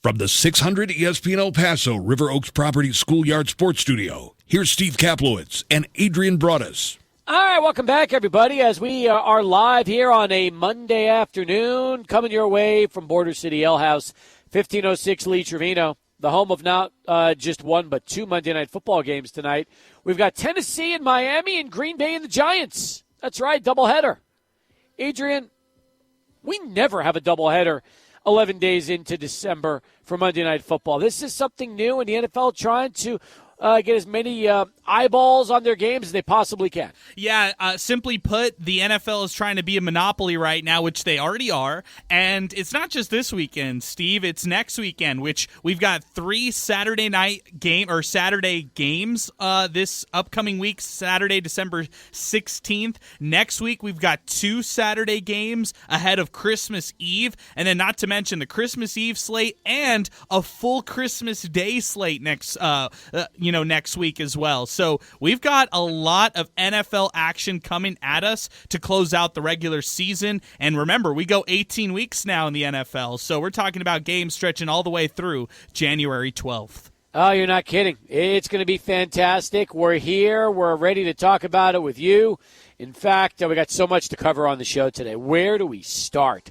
From the 600 ESPN El Paso River Oaks Property Schoolyard Sports Studio, here's Steve Kaplowitz and Adrian Broadus. All right, welcome back, everybody, as we are live here on a Monday afternoon, coming your way from Border City Ale House, 1506 Lee Trevino, the home of not just one but two Monday Night Football games tonight. We've got Tennessee and Miami and Green Bay and the Giants. That's right, doubleheader. Adrian, we never have a doubleheader 11 days into December for Monday Night Football. This is something new, and the NFL trying to get as many eyeballs on their games as they possibly can. Yeah, simply put, the NFL is trying to be a monopoly right now, which they already are. And it's not just this weekend, Steve. It's next weekend, which we've got 3 Saturday games this upcoming week, Saturday, December 16th. Next week, we've got 2 Saturday games ahead of Christmas Eve. And then not to mention the Christmas Eve slate and a full Christmas Day slate next week as well. So we've got a lot of NFL action coming at us to close out the regular season. And remember, we go 18 weeks now in the NFL. So we're talking about games stretching all the way through January 12th. Oh, you're not kidding. It's going to be fantastic. We're here. We're ready to talk about it with you. In fact, we got so much to cover on the show today. Where do we start?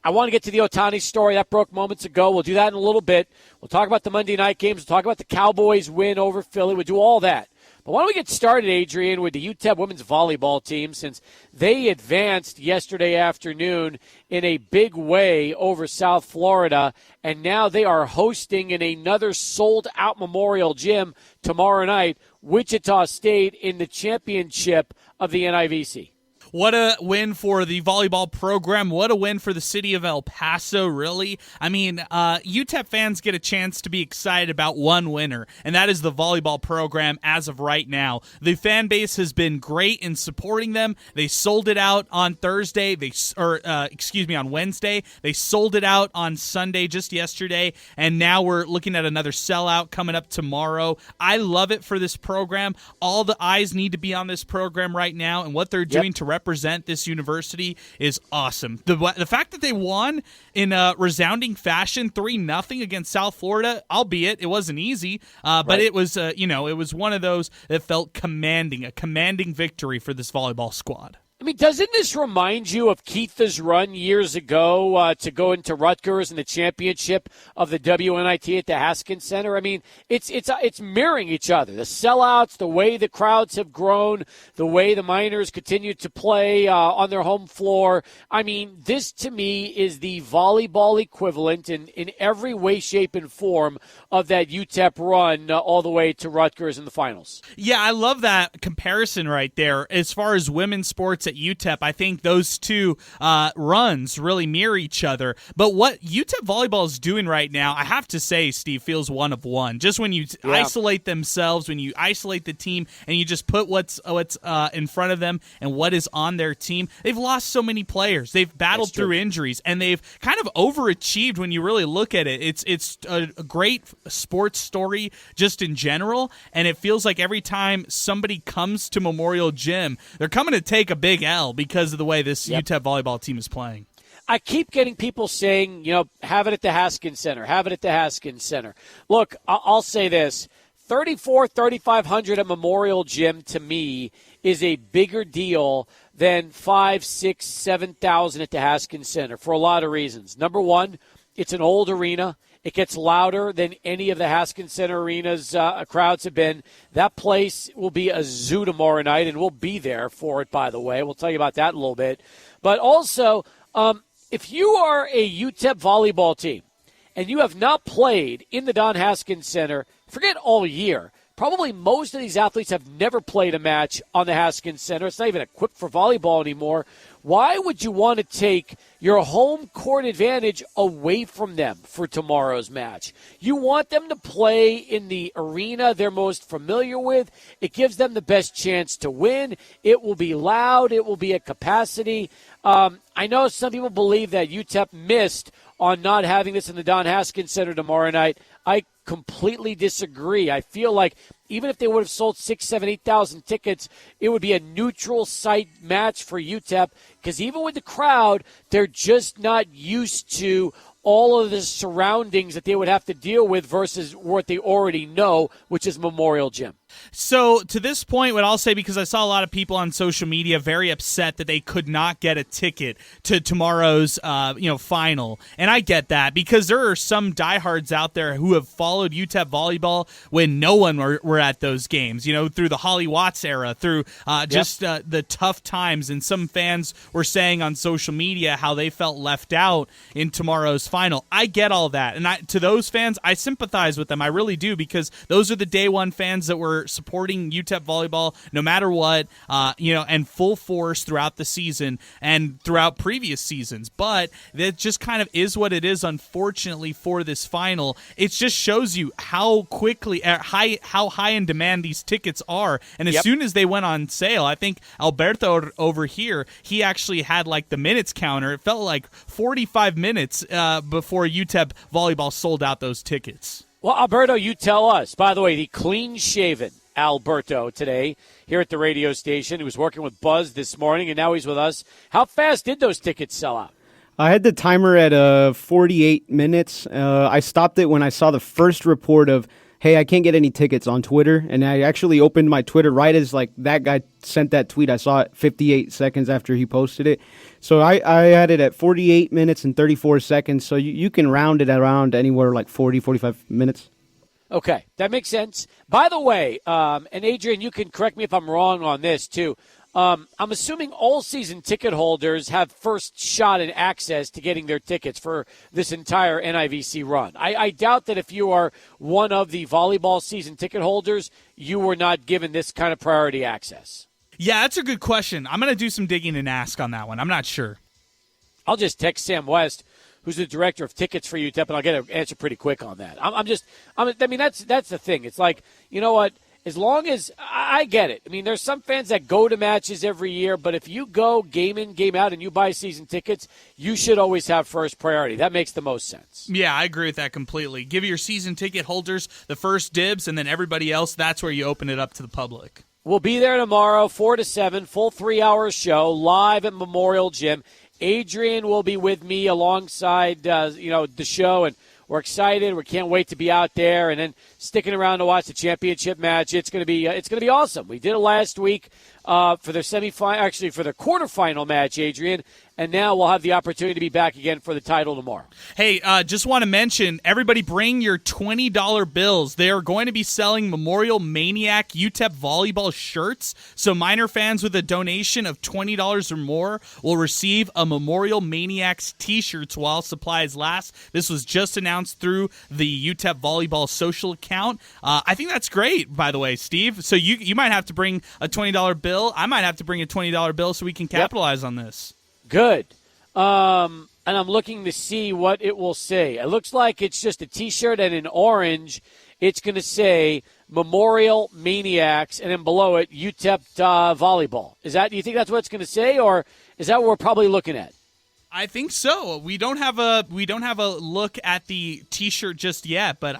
I want to get to the Ohtani story. That broke moments ago. We'll do that in a little bit. We'll talk about the Monday night games. We'll talk about the Cowboys win over Philly. We'll do all that. But why don't we get started, Adrian, with the UTEP women's volleyball team, since they advanced yesterday afternoon in a big way over South Florida, and now they are hosting in another sold-out Memorial Gym tomorrow night, Wichita State, in the championship of the NIVC. What a win for the volleyball program. What a win for the city of El Paso, really. I mean, UTEP fans get a chance to be excited about one winner, and that is the volleyball program as of right now. The fan base has been great in supporting them. They sold it out on Thursday, on Wednesday. They sold it out on Sunday just yesterday, and now we're looking at another sellout coming up tomorrow. I love it for this program. All the eyes need to be on this program right now, and what they're doing to represent this university is awesome. The fact that they won in a resounding fashion 3-0 against South Florida, albeit it wasn't easy, but it was it was one of those that felt commanding, a commanding victory for this volleyball squad. I mean, doesn't this remind you of Keitha's run years ago to go into Rutgers in the championship of the WNIT at the Haskins Center? I mean, it's mirroring each other. The sellouts, the way the crowds have grown, the way the Miners continue to play on their home floor. I mean, this to me is the volleyball equivalent in every way, shape, and form of that UTEP run all the way to Rutgers in the finals. Yeah, I love that comparison right there. As far as women's sports at UTEP, I think those two runs really mirror each other. But what UTEP volleyball is doing right now, I have to say, Steve, feels one of one. Just when you isolate themselves, when you isolate the team, and you just put what's in front of them and what is on their team, they've lost so many players. They've battled through injuries, and they've kind of overachieved when you really look at it. It's a great sports story just in general, and it feels like every time somebody comes to Memorial Gym, they're coming to take a big L because of the way this UTEP volleyball team is playing. I keep getting people saying, have it at the Haskins Center, have it at the Haskins Center. Look, I'll say this, 3,500 at Memorial Gym to me is a bigger deal than 5,000, 6,000, 7,000 at the Haskins Center for a lot of reasons. Number one, it's an old arena. It gets louder than any of the Haskins Center arenas crowds have been. That place will be a zoo tomorrow night, and we'll be there for it, by the way. We'll tell you about that in a little bit. But also, if you are a UTEP volleyball team and you have not played in the Don Haskins Center, forget all year. Probably most of these athletes have never played a match on the Haskins Center. It's not even equipped for volleyball anymore. Why would you want to take your home court advantage away from them for tomorrow's match? You want them to play in the arena they're most familiar with. It gives them the best chance to win. It will be loud. It will be at capacity. I know some people believe that UTEP missed on not having this in the Don Haskins Center tomorrow night. I completely disagree. I feel like even if they would have sold 6,000, 7,000, 8,000 tickets, it would be a neutral site match for UTEP because even with the crowd, they're just not used to all of the surroundings that they would have to deal with versus what they already know, which is Memorial Gym. So to this point, what I'll say, because I saw a lot of people on social media very upset that they could not get a ticket to tomorrow's final, and I get that because there are some diehards out there who have followed UTEP volleyball when no one were at those games, through the Holly Watts era, through the tough times, and some fans were saying on social media how they felt left out in tomorrow's final. I get all that, and to those fans, I sympathize with them. I really do, because those are the day one fans that were supporting UTEP volleyball no matter what, and full force throughout the season and throughout previous seasons. But that just kind of is what it is, unfortunately, for this final. It just shows you how quickly, how high in demand these tickets are. And as soon as they went on sale, I think Alberto over here, he actually had like the minutes counter. It felt like 45 minutes before UTEP volleyball sold out those tickets. Well, Alberto, you tell us. By the way, the clean-shaven Alberto today here at the radio station. He was working with Buzz this morning, and now he's with us. How fast did those tickets sell out? I had the timer at 48 minutes. I stopped it when I saw the first report of, hey, I can't get any tickets on Twitter. And I actually opened my Twitter right as that guy sent that tweet. I saw it 58 seconds after he posted it. So I had it at 48 minutes and 34 seconds. So you can round it around anywhere like 40, 45 minutes. Okay, that makes sense. By the way, and Adrian, you can correct me if I'm wrong on this too. I'm assuming all season ticket holders have first shot and access to getting their tickets for this entire NIVC run. I doubt that if you are one of the volleyball season ticket holders, you were not given this kind of priority access. Yeah, that's a good question. I'm going to do some digging and ask on that one. I'm not sure. I'll just text Sam West, who's the director of tickets for UTEP, and I'll get an answer pretty quick on that. That's the thing. It's like, you know what? As long as I get it. I mean, there's some fans that go to matches every year, but if you go game in, game out, and you buy season tickets, you should always have first priority. That makes the most sense. Yeah, I agree with that completely. Give your season ticket holders the first dibs, and then everybody else, that's where you open it up to the public. We'll be there tomorrow, 4 to 7, full 3-hour show, live at Memorial Gym. Adrian will be with me alongside, the show, and we're excited. We can't wait to be out there and then sticking around to watch the championship match. It's going to be awesome. We did it last week for the for the quarterfinal match, Adrian, and now we'll have the opportunity to be back again for the title tomorrow. Hey, just want to mention, everybody bring your $20 bills. They are going to be selling Memorial Maniac UTEP volleyball shirts, so Miner fans with a donation of $20 or more will receive a Memorial Maniacs t-shirts while supplies last. This was just announced through the UTEP volleyball social account. I think that's great, by the way, Steve. So you might have to bring a $20 bill. I might have to bring a $20 bill so we can capitalize on this. Good. And I'm looking to see what it will say. It looks like it's just a T-shirt, and in orange, it's going to say Memorial Maniacs, and then below it, UTEP Volleyball. Do you think that's what it's going to say, or is that what we're probably looking at? I think so. We don't have a look at the T-shirt just yet, but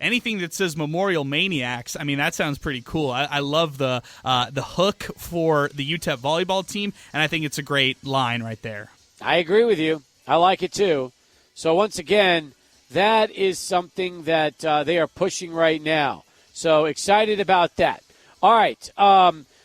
anything that says Memorial Maniacs, I mean, that sounds pretty cool. I love the hook for the UTEP volleyball team, and I think it's a great line right there. I agree with you. I like it too. So once again, that is something that they are pushing right now. So excited about that. All right.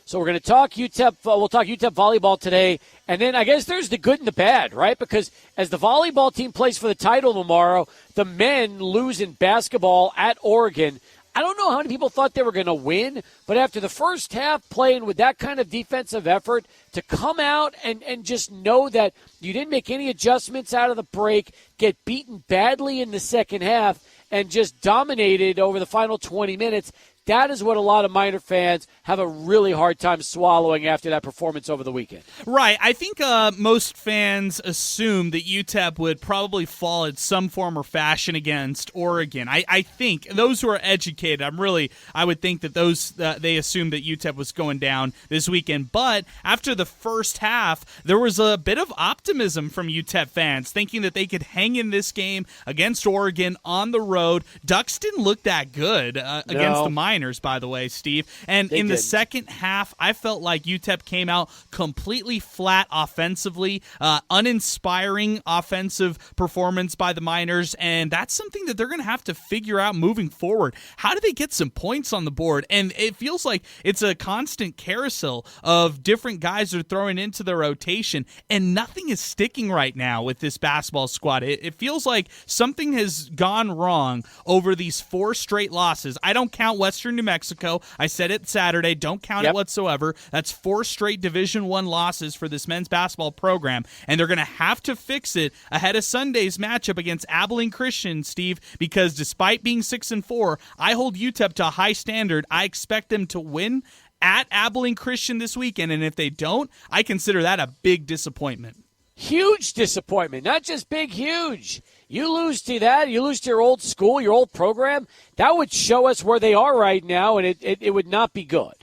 So we're going to talk UTEP. We'll talk UTEP volleyball today. And then I guess there's the good and the bad, right? Because as the volleyball team plays for the title tomorrow, the men lose in basketball at Oregon. I don't know how many people thought they were going to win, but after the first half playing with that kind of defensive effort, to come out and just know that you didn't make any adjustments out of the break, get beaten badly in the second half, and just dominated over the final 20 minutes, that is what a lot of Miner fans have a really hard time swallowing after that performance over the weekend. Right. I think most fans assume that UTEP would probably fall in some form or fashion against Oregon. I think those who are educated, I would think that they assumed that UTEP was going down this weekend. But after the first half, there was a bit of optimism from UTEP fans, thinking that they could hang in this game against Oregon on the road. Ducks didn't look that good against the Miners. Miners, by the way, Steve. And They in the did. second half, I felt like UTEP came out completely flat offensively, uninspiring offensive performance by the Miners, and that's something that they're going to have to figure out moving forward. How do they get some points on the board? And it feels like it's a constant carousel of different guys are throwing into the rotation, and nothing is sticking right now with this basketball squad. It feels like something has gone wrong over these 4 straight losses. I don't count Western New Mexico. I said it Saturday. Don't count it whatsoever. That's 4 straight Division I losses for this men's basketball program, and they're going to have to fix it ahead of Sunday's matchup against Abilene Christian, Steve, because despite being 6-4, I hold UTEP to a high standard. I expect them to win at Abilene Christian this weekend, and if they don't, I consider that a big disappointment. Huge disappointment, not just big, huge. You lose to that, you lose to your old school, your old program, that would show us where they are right now, and it would not be good.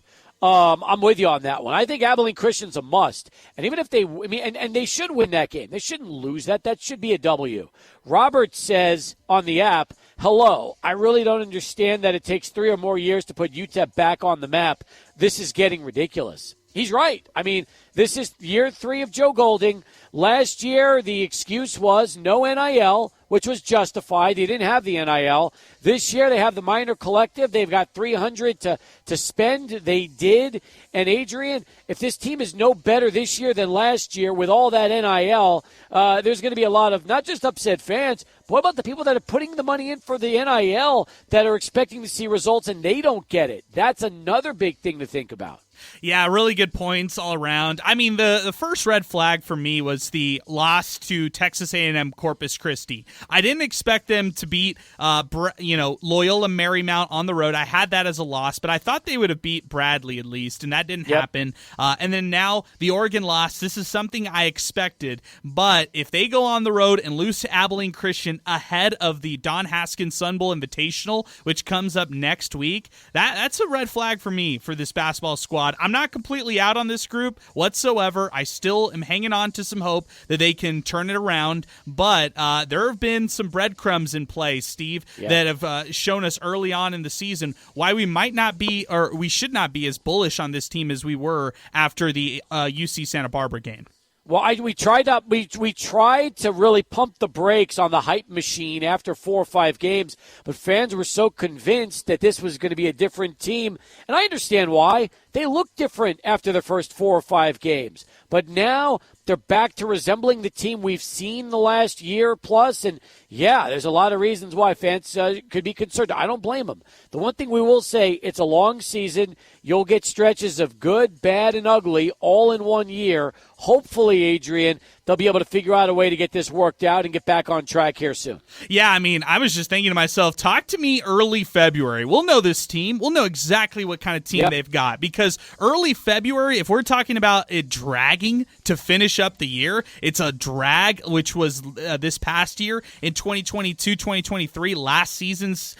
I'm with you on that one. I think Abilene Christian's a must. And even if and they should win that game. They shouldn't lose that. That should be a W. Robert says on the app, hello, I really don't understand that it takes 3 or more years to put UTEP back on the map. This is getting ridiculous. He's right. I mean, this is year 3 of Joe Golding. Last year, the excuse was no NIL, which was justified. They didn't have the NIL. This year, they have the minor collective. They've got $300 to spend. They did. And, Adrian, if this team is no better this year than last year with all that NIL, there's going to be a lot of not just upset fans, but what about the people that are putting the money in for the NIL that are expecting to see results and they don't get it? That's another big thing to think about. Yeah, really good points all around. I mean, the first red flag for me was the loss to Texas A&M Corpus Christi. I didn't expect them to beat, Loyola Marymount on the road. I had that as a loss, but I thought they would have beat Bradley at least, and that didn't happen. And then now the Oregon loss. This is something I expected, but if they go on the road and lose to Abilene Christian ahead of the Don Haskins Sun Bowl Invitational, which comes up next week, that's a red flag for me for this basketball squad. I'm not completely out on this group whatsoever. I still am hanging on to some hope that they can turn it around, but there have been some breadcrumbs in play, Steve, that have shown us early on in the season why we might not be, or we should not be as bullish on this team as we were after the UC Santa Barbara game. Well, we tried to really pump the brakes on the hype machine after 4 or 5 games, but fans were so convinced that this was going to be a different team, and I understand why. They looked different after the first 4 or 5 games, but now they're back to resembling the team we've seen the last year plus, and there's a lot of reasons why fans could be concerned. I don't blame them. The one thing we will say, it's a long season. You'll get stretches of good, bad, and ugly all in one year. Hopefully, Adrian, they'll be able to figure out a way to get this worked out and get back on track here soon. Yeah, I mean, I was just thinking to myself, talk to me early February. We'll know this team. We'll know exactly what kind of team they've got, because early February, if we're talking about it dragging to finish up the year, it's a drag, which was this past year in 2022-2023. Last season's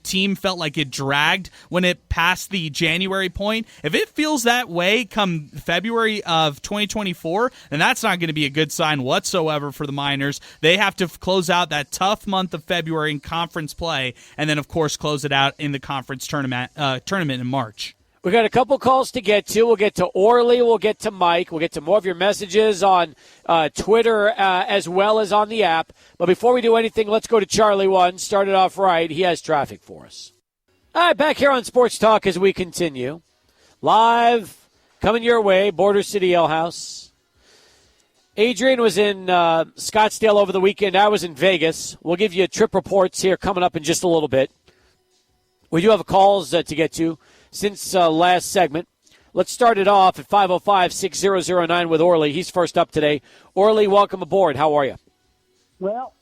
team felt like it dragged when it passed the January point. If it feels that way come February of 2024, then that's not going to be a good sign whatsoever for the Miners. They have to close out that tough month of February in conference play, and then, of course, close it out in the conference tournament in March. We got a couple calls to get to. We'll get to Orly. We'll get to Mike. We'll get to more of your messages on Twitter as well as on the app. But before we do anything, let's go to Charlie 1. Start it off right. He has traffic for us. All right, back here on Sports Talk as we continue. Live, coming your way, Border City Ale House. Adrian was in Scottsdale over the weekend. I was in Vegas. We'll give you trip reports here coming up in just a little bit. We do have calls to get to since last segment. Let's start it off at 505-6009 with Orly. He's first up today. Orly, welcome aboard. How are you? Well,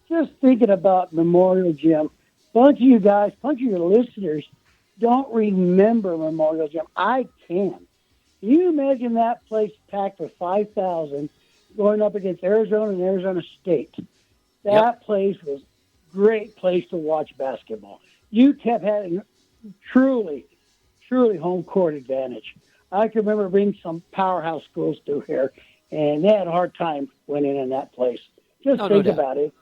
just thinking about Memorial Gym, bunch of your listeners don't remember Memorial Gym. I can. Can you imagine that place packed with 5,000 going up against Arizona and Arizona State? That place was a great place to watch basketball. UTEP had a truly home court advantage. I can remember bringing some powerhouse schools through here, and they had a hard time winning in that place. Just think about it.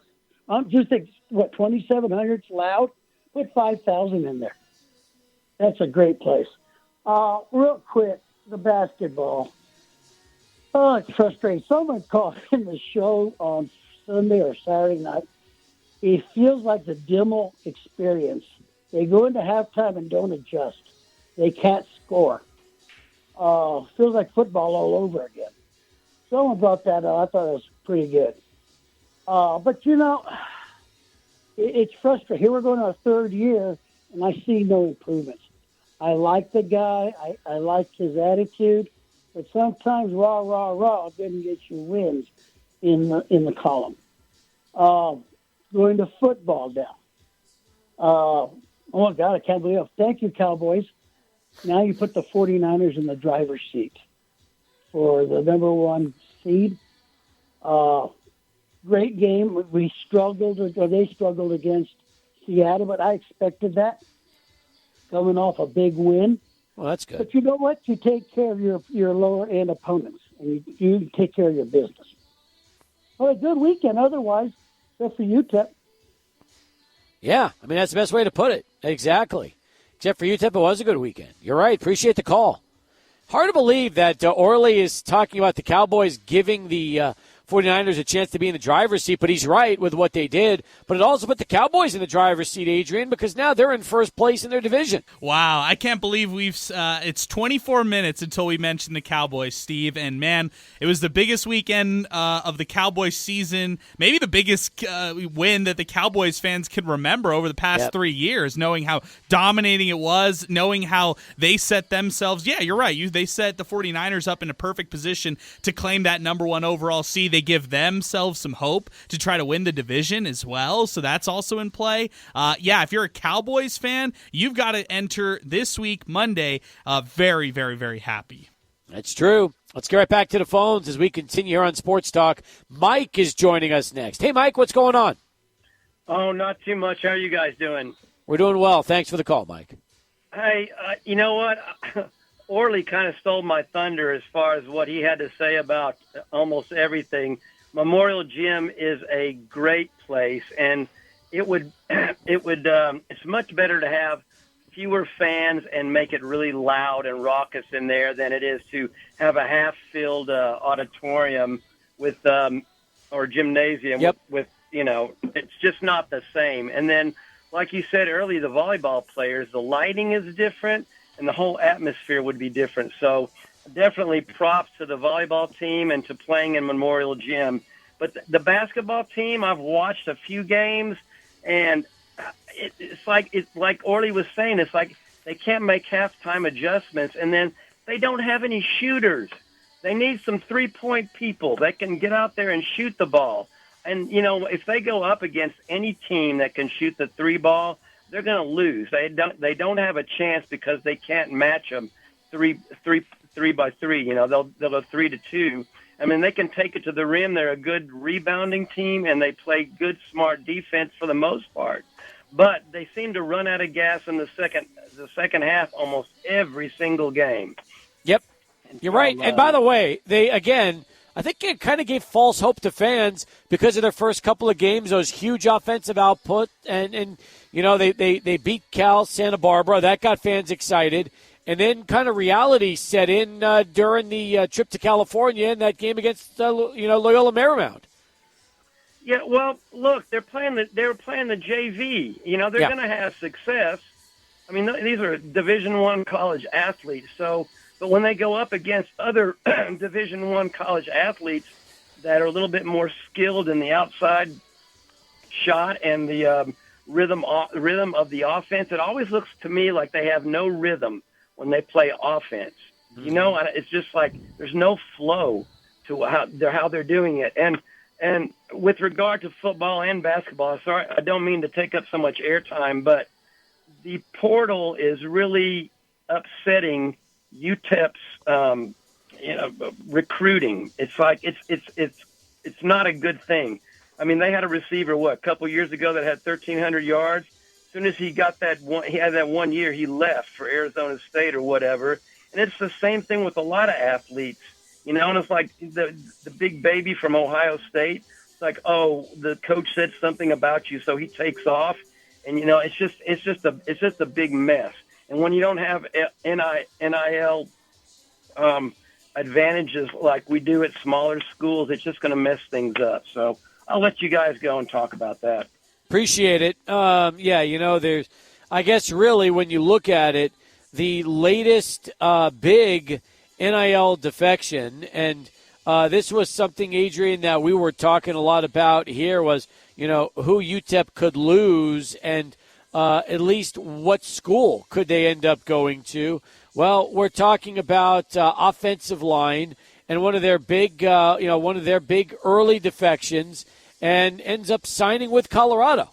Just think, 2,700's loud? Put 5,000 in there. That's a great place. Real quick, the basketball. Oh, it's frustrating. Someone called in the show on Sunday or Saturday night. It feels like the Dimmel experience. They go into halftime and don't adjust. They can't score. Feels like football all over again. Someone brought that up. I thought it was pretty good. But, it's frustrating. Here we're going to our third year, and I see no improvements. I like the guy. I like his attitude. But sometimes rah, rah, rah doesn't get you wins in the column. Going to football now. Oh, my God, I can't believe it. Thank you, Cowboys. Now you put the 49ers in the driver's seat for the number one seed. Great game. We struggled, or they struggled against Seattle, but I expected that coming off a big win. Well, that's good. But you know what? You take care of your lower-end opponents, and you take care of your business. Well, a good weekend otherwise, except for UTEP. Yeah, I mean, that's the best way to put it. Exactly. Except for UTEP, it was a good weekend. You're right. Appreciate the call. Hard to believe that Orly is talking about the Cowboys giving the 49ers a chance to be in the driver's seat, but he's right with what they did. But it also put the Cowboys in the driver's seat, Adrian, because now they're in first place in their division. Wow, I can't believe it's 24 minutes until we mentioned the Cowboys, Steve. And, man, it was the biggest weekend of the Cowboys season, maybe the biggest win that the Cowboys fans can remember over the past 3 years, knowing how dominating it was, knowing how they set themselves. Yeah, you're right. They set the 49ers up in a perfect position to claim that number one overall seed. They give themselves some hope to try to win the division as well, so that's also in play. If you're a Cowboys fan, you've got to enter this week, Monday, very, very, very happy. That's true. Let's get right back to the phones as we continue here on Sports Talk. Mike is joining us next. Hey, Mike, what's going on? Oh, not too much. How are you guys doing? We're doing well. Thanks for the call, Mike. Hey, you know what? Orly kind of stole my thunder as far as what he had to say about almost everything. Memorial Gym is a great place, and it's much better to have fewer fans and make it really loud and raucous in there than it is to have a half-filled auditorium with or gymnasium with it's just not the same. And then, like you said earlier, the volleyball players, the lighting is different, and the whole atmosphere would be different. So definitely props to the volleyball team and to playing in Memorial Gym. But the basketball team, I've watched a few games, and it's like Orly was saying, it's like they can't make halftime adjustments, and then they don't have any shooters. They need some three-point people that can get out there and shoot the ball. And, if they go up against any team that can shoot the three ball, they're going to lose. They don't have a chance because they can't match them three by three. They'll go 3-2. I mean, they can take it to the rim. They're a good rebounding team, and they play good, smart defense for the most part. But they seem to run out of gas in the second half almost every single game. Yep, you're right. And by the way, I think it kind of gave false hope to fans because of their first couple of games, those huge offensive output, and they beat Cal Santa Barbara. That got fans excited. And then kind of reality set in during the trip to California in that game against Loyola Marymount. Yeah, well, look, they were playing the JV. They're going to have success. I mean, these are Division I college athletes. So, but when they go up against other Division I college athletes that are a little bit more skilled in the outside shot and the rhythm of the offense, it always looks to me like they have no rhythm when they play offense. Mm-hmm. It's just like there's no flow to how they're doing it. And with regard to football and basketball, sorry, I don't mean to take up so much airtime, but the portal is really upsetting UTEP's recruiting. It's like it's not a good thing. I mean, they had a receiver a couple years ago that had 1,300 yards. As soon as he got he had that 1 year, he left for Arizona State or whatever. And it's the same thing with a lot of athletes. And it's like the big baby from Ohio State. It's like, oh, the coach said something about you, so he takes off, and it's just a big mess. And when you don't have NIL advantages like we do at smaller schools, it's just going to mess things up. So I'll let you guys go and talk about that. Appreciate it. There's, I guess, really, when you look at it, the latest big NIL defection, and this was something, Adrian, that we were talking a lot about here was, who UTEP could lose and at least what school could they end up going to. Well, we're talking about offensive line and one of their big early defections, and ends up signing with Colorado.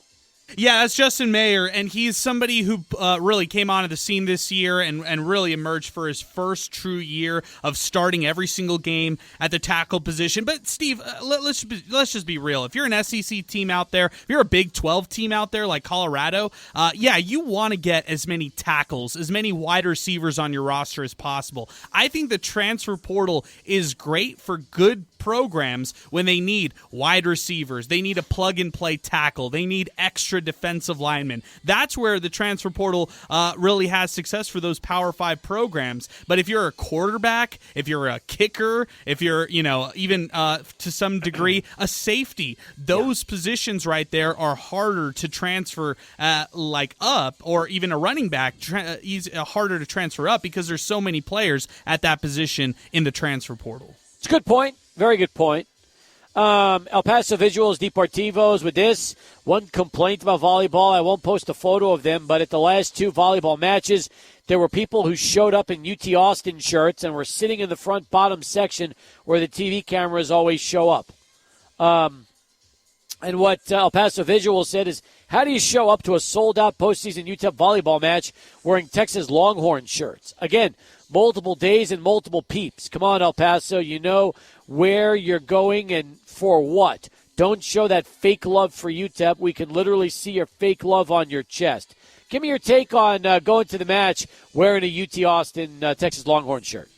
Yeah, that's Justin Mayer, and he's somebody who really came onto the scene this year and really emerged for his first true year of starting every single game at the tackle position. But, Steve, let's just be real. If you're an SEC team out there, if you're a Big 12 team out there like Colorado, you want to get as many tackles, as many wide receivers on your roster as possible. I think the transfer portal is great for good programs when they need wide receivers, they need a plug-and-play tackle, they need extra defensive linemen. That's where the transfer portal really has success for those Power 5 programs. But if you're a quarterback, if you're a kicker, if you're, even to some degree, a safety, those positions right there are harder to transfer up, or even a running back, harder to transfer up because there's so many players at that position in the transfer portal. It's a good point. Very good point. El Paso Visuals Deportivos with this. One complaint about volleyball. I won't post a photo of them, but at the last two volleyball matches, there were people who showed up in UT Austin shirts and were sitting in the front bottom section where the TV cameras always show up. And what El Paso Visuals said is, how do you show up to a sold-out postseason UTEP volleyball match wearing Texas Longhorn shirts? Again, multiple days and multiple peeps. Come on, El Paso. You know where you're going and for what. Don't show that fake love for UTEP. We can literally see your fake love on your chest. Give me your take on going to the match wearing a UT Austin Texas Longhorn shirt.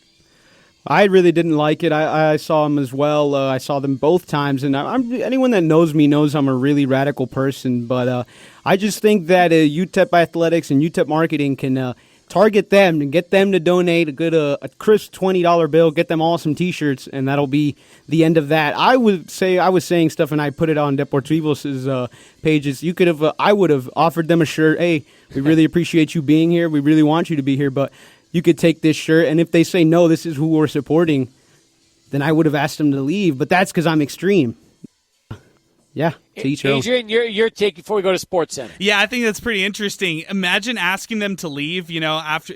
I really didn't like it. I saw them as well. I saw them both times, and anyone that knows me knows I'm a really radical person. But I just think that UTEP Athletics and UTEP Marketing can target them and get them to donate a crisp $20 bill, get them all some T-shirts, and that'll be the end of that. I would say I was saying stuff, and I put it on Deportivos' pages. I would have offered them a shirt. Hey, we really appreciate you being here. We really want you to be here, but you could take this shirt, and if they say, no, this is who we're supporting, then I would have asked them to leave. But that's because I'm extreme. Yeah, to each own. Adrian, your take before we go to SportsCenter. Yeah, I think that's pretty interesting. Imagine asking them to leave, after,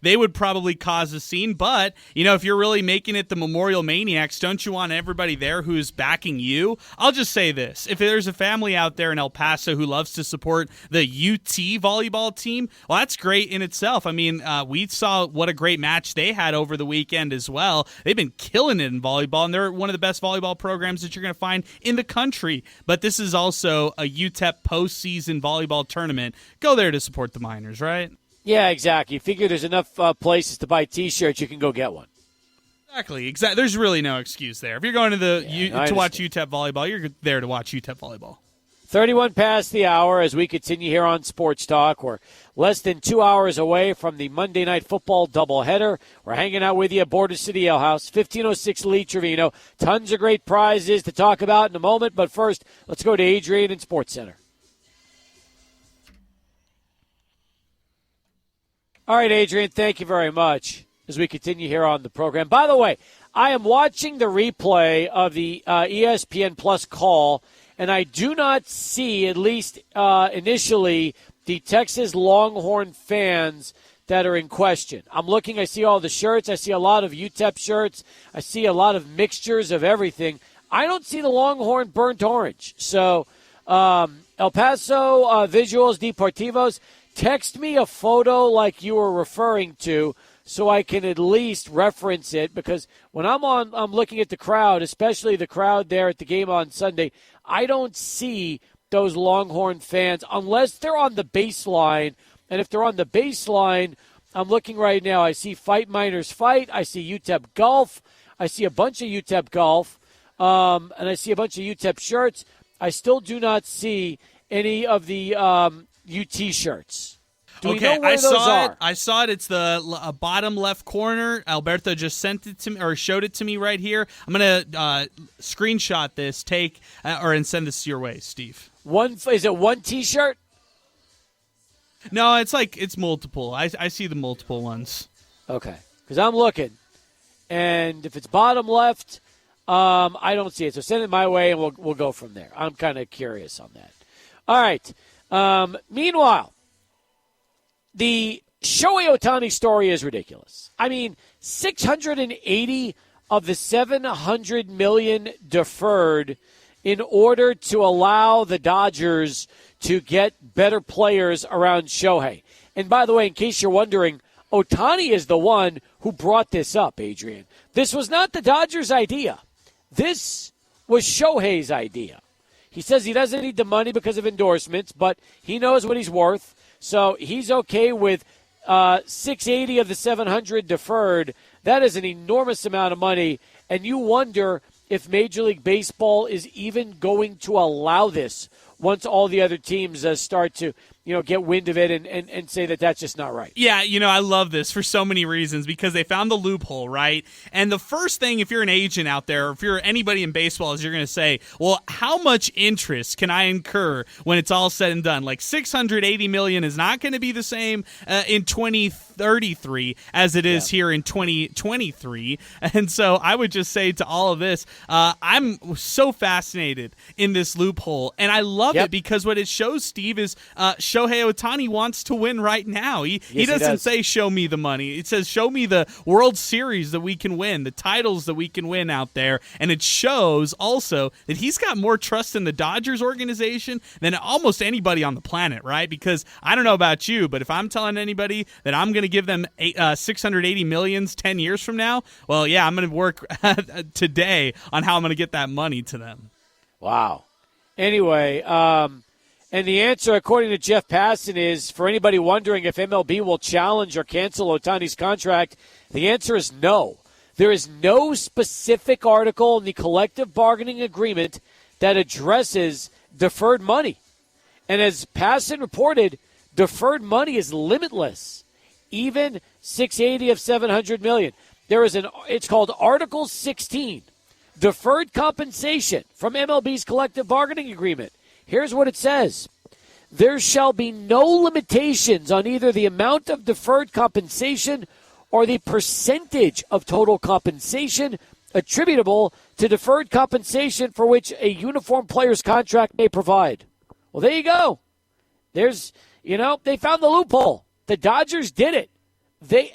they would probably cause a scene. But, if you're really making it the Memorial Maniacs, don't you want everybody there who's backing you? I'll just say this. If there's a family out there in El Paso who loves to support the UT volleyball team, well, that's great in itself. I mean, we saw what a great match they had over the weekend as well. They've been killing it in volleyball, and they're one of the best volleyball programs that you're going to find in the country. But this is also a UTEP postseason volleyball tournament. Go there to support the Miners, right? Yeah, exactly. You figure there's enough places to buy T-shirts, you can go get one. Exactly. There's really no excuse there. If you're going to to watch UTEP volleyball, you're there to watch UTEP volleyball. 31 past the hour as we continue here on Sports Talk. We're less than 2 hours away from the Monday Night Football doubleheader. We're hanging out with you at Border City Ale House, 1506 Lee Trevino. Tons of great prizes to talk about in a moment, but first, let's go to Adrian in SportsCenter. All right, Adrian, thank you very much as we continue here on the program. By the way, I am watching the replay of the ESPN Plus call, and I do not see, at least initially, the Texas Longhorn fans that are in question. I'm looking, I see all the shirts. I see a lot of UTEP shirts. I see a lot of mixtures of everything. I don't see the Longhorn burnt orange. So, El Paso Visuals Deportivos, text me a photo like you were referring to so I can at least reference it, because when I'm looking at the crowd, especially the crowd there at the game on Sunday, I don't see those Longhorn fans unless they're on the baseline. And if they're on the baseline, I'm looking right now. I see Fight Miners Fight. I see UTEP Golf. I see a bunch of UTEP Golf. And I see a bunch of UTEP shirts. I still do not see any of the UT shirts. Do we know where those are? I saw it. It's the bottom left corner. Alberto just sent it to me, or showed it to me right here. I'm going to screenshot this, and send this your way, Steve. Is it one T-shirt? No, it's multiple. I see the multiple ones. Okay, because I'm looking, and if it's bottom left, I don't see it. So send it my way, and we'll go from there. I'm kind of curious on that. All right. Meanwhile, the Shohei Ohtani story is ridiculous. I mean, 680 of the $700 million deferred in order to allow the Dodgers to get better players around Shohei. And by the way, in case you're wondering, Ohtani is the one who brought this up, Adrian. This was not the Dodgers' idea. This was Shohei's idea. He says he doesn't need the money because of endorsements, but he knows what he's worth, so he's okay with 680 of the 700 deferred. That is an enormous amount of money, and you wonder if Major League Baseball is even going to allow this once all the other teams start to get wind of it and say that that's just not right. Yeah, I love this for so many reasons because they found the loophole, right? And the first thing, if you're an agent out there, or if you're anybody in baseball, is you're going to say, well, how much interest can I incur when it's all said and done? Like $680 million is not going to be the same in 2033 as it is here in 2023. And so I would just say to all of this, I'm so fascinated in this loophole, and I love it because what it shows, Steve, is Shohei Ohtani wants to win right now. He doesn't say, show me the money. It says, show me the World Series that we can win, the titles that we can win out there. And it shows also that he's got more trust in the Dodgers organization than almost anybody on the planet, right? Because I don't know about you, but if I'm telling anybody that I'm going to give them 680 millions 10 years from now, well, yeah, I'm going to work today on how I'm going to get that money to them. Wow. Anyway, and the answer, according to Jeff Passan, is, for anybody wondering if MLB will challenge or cancel Ohtani's contract, the answer is no. There is no specific article in the collective bargaining agreement that addresses deferred money. And as Passan reported, deferred money is limitless, even 680 of 700 million. It's called Article 16, deferred compensation from MLB's collective bargaining agreement. Here's what it says. There shall be no limitations on either the amount of deferred compensation or the percentage of total compensation attributable to deferred compensation for which a uniform player's contract may provide. Well, there you go. They found the loophole. The Dodgers did it. The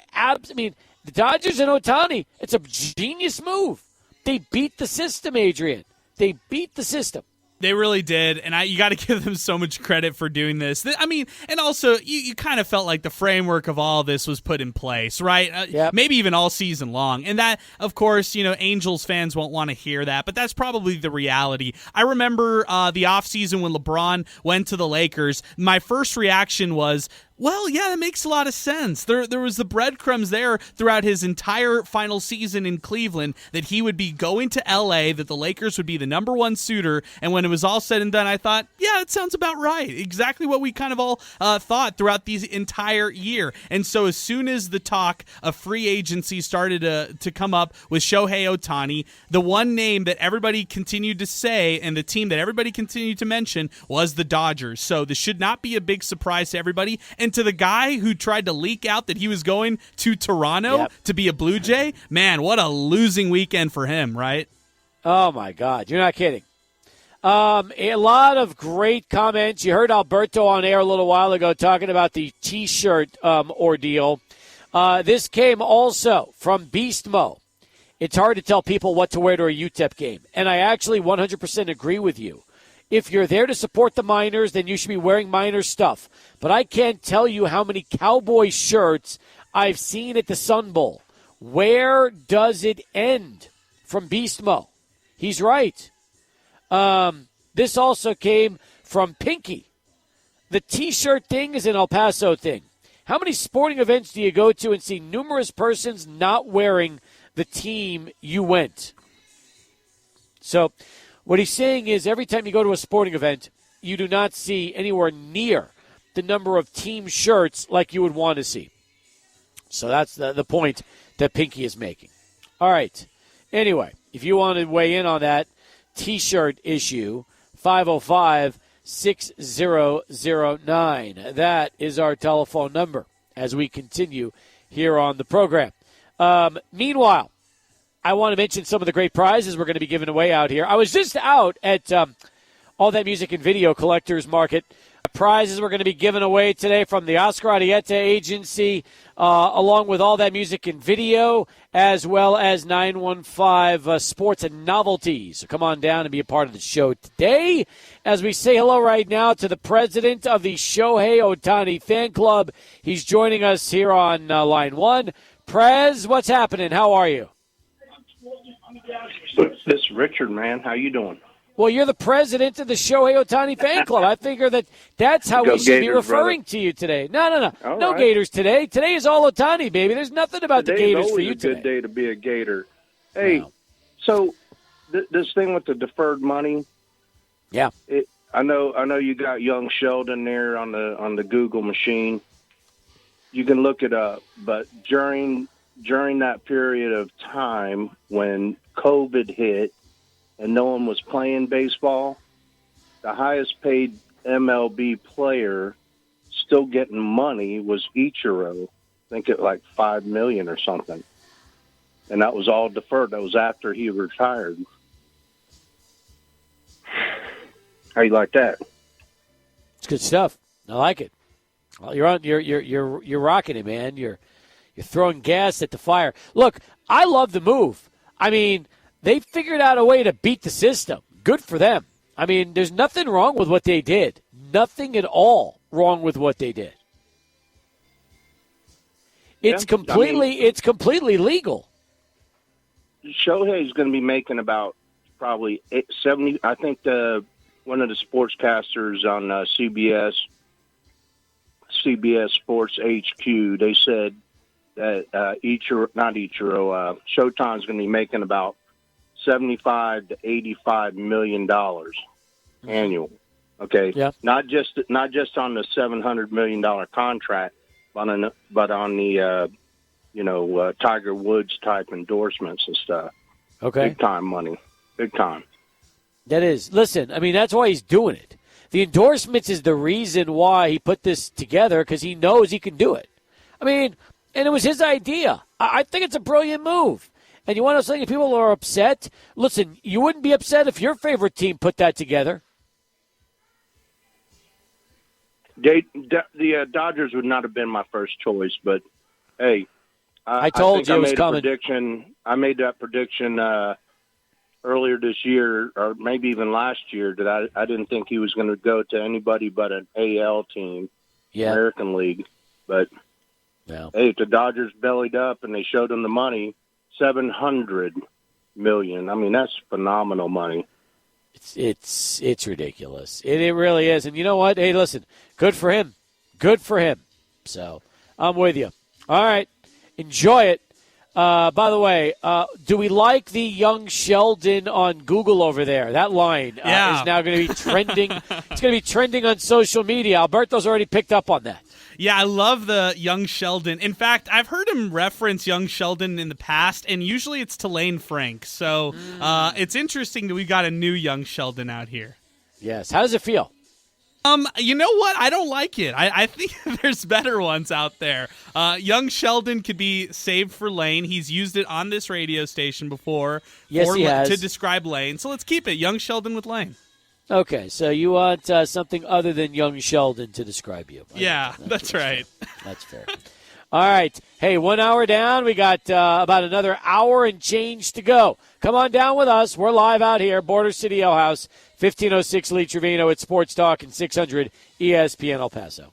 Dodgers and Ohtani, it's a genius move. They beat the system, Adrian. They beat the system. They really did, and you got to give them so much credit for doing this. I mean, and also, you kind of felt like the framework of all this was put in place, right? Maybe even all season long. And that, of course, Angels fans won't want to hear that, but that's probably the reality. I remember the offseason when LeBron went to the Lakers, my first reaction was, well, yeah, that makes a lot of sense. There was the breadcrumbs there throughout his entire final season in Cleveland that he would be going to L.A., that the Lakers would be the number one suitor, and when it was all said and done, I thought, yeah, it sounds about right. Exactly what we kind of all thought throughout the entire year. And so as soon as the talk of free agency started to come up with Shohei Ohtani, the one name that everybody continued to say and the team that everybody continued to mention was the Dodgers. So this should not be a big surprise to everybody. And to the guy who tried to leak out that he was going to Toronto to be a Blue Jay, man, what a losing weekend for him, right? Oh, my God. You're not kidding. A lot of great comments. You heard Alberto on air a little while ago talking about the T-shirt ordeal. This came also from Beast Mo. It's hard to tell people what to wear to a UTEP game, and I actually 100% agree with you. If you're there to support the Miners, then you should be wearing Miners stuff. But I can't tell you how many Cowboy shirts I've seen at the Sun Bowl. Where does it end? From Beast Mo. He's right. This also came from Pinky. The T-shirt thing is an El Paso thing. How many sporting events do you go to and see numerous persons not wearing the team you went? So what he's saying is every time you go to a sporting event, you do not see anywhere near the number of team shirts like you would want to see. So that's the point that Pinky is making. All right. Anyway, if you want to weigh in on that T-shirt issue, 505-6009. That is our telephone number as we continue here on the program. Meanwhile, I want to mention some of the great prizes we're going to be giving away out here. I was just out at All That Music and Video Collectors Market. Prizes we're going to be giving away today from the Oscar Arieta Agency, along with All That Music and Video, as well as 915 Sports and Novelties. So come on down and be a part of the show today as we say hello right now to the president of the Shohei Ohtani fan club. He's joining us here on line one. Prez, what's happening? How are you? This is Richard, man. How you doing? Well, you're the president of the Shohei Ohtani fan club. I figure that's how we should be referring to you today. No. No right. Gators today. Today is all Ohtani, baby. There's nothing about Today the Gators is for you always a good today. day to be a Gator. Hey, Wow. so this thing with the deferred money. Yeah. I know you got young Sheldon there on the Google machine. You can look it up, but during that period of time when COVID hit and no one was playing baseball, the highest paid MLB player still getting money was Ichiro. I think it like $5 million or something. And that was all deferred. That was after he retired. How you like that? It's good stuff. I like it. Well, you're rocking it, man. You're throwing gas at the fire. Look, I love the move. I mean, they figured out a way to beat the system. Good for them. I mean, there's nothing wrong with what they did. Nothing at all wrong with what they did. It's completely legal. Shohei's going to be making about probably 70. I think one of the sportscasters on CBS Sports HQ, they said that Showtime's going to be making about $75 to $85 million annual. Okay, yeah. Not just on the $700 million contract, but on the Tiger Woods type endorsements and stuff. Okay, big time money, big time. That is. Listen, I mean, that's why he's doing it. The endorsements is the reason why he put this together, because he knows he can do it. I mean, and it was his idea. I think it's a brilliant move. And you want to know something? If people are upset, listen, you wouldn't be upset if your favorite team put that together. The Dodgers would not have been my first choice, but hey, I told you it was coming. I made that prediction earlier this year, or maybe even last year, that I didn't think he was going to go to anybody but an AL team, American League. But hey, if the Dodgers bellied up and they showed him the money, $700 million. I mean, that's phenomenal money. It's ridiculous. It really is. And you know what? Hey, listen, good for him. Good for him. So I'm with you. All right. Enjoy it. By the way, do we like the young Sheldon on Google over there? That line is now going to be trending. It's going to be trending on social media. Alberto's already picked up on that. Yeah, I love the young Sheldon. In fact, I've heard him reference young Sheldon in the past, and usually it's to Lane Frank. So it's interesting that we got a new young Sheldon out here. Yes. How does it feel? You know what? I don't like it. I think there's better ones out there. Young Sheldon could be saved for Lane. He's used it on this radio station before. Yes, he has. To describe Lane. So let's keep it. Young Sheldon with Lane. Okay, so you want something other than young Sheldon to describe you. That's right. That's fair. All right. Hey, 1 hour down. We got about another hour and change to go. Come on down with us. We're live out here, Border City Ale House, 1506 Lee Trevino at Sports Talk and 600 ESPN El Paso.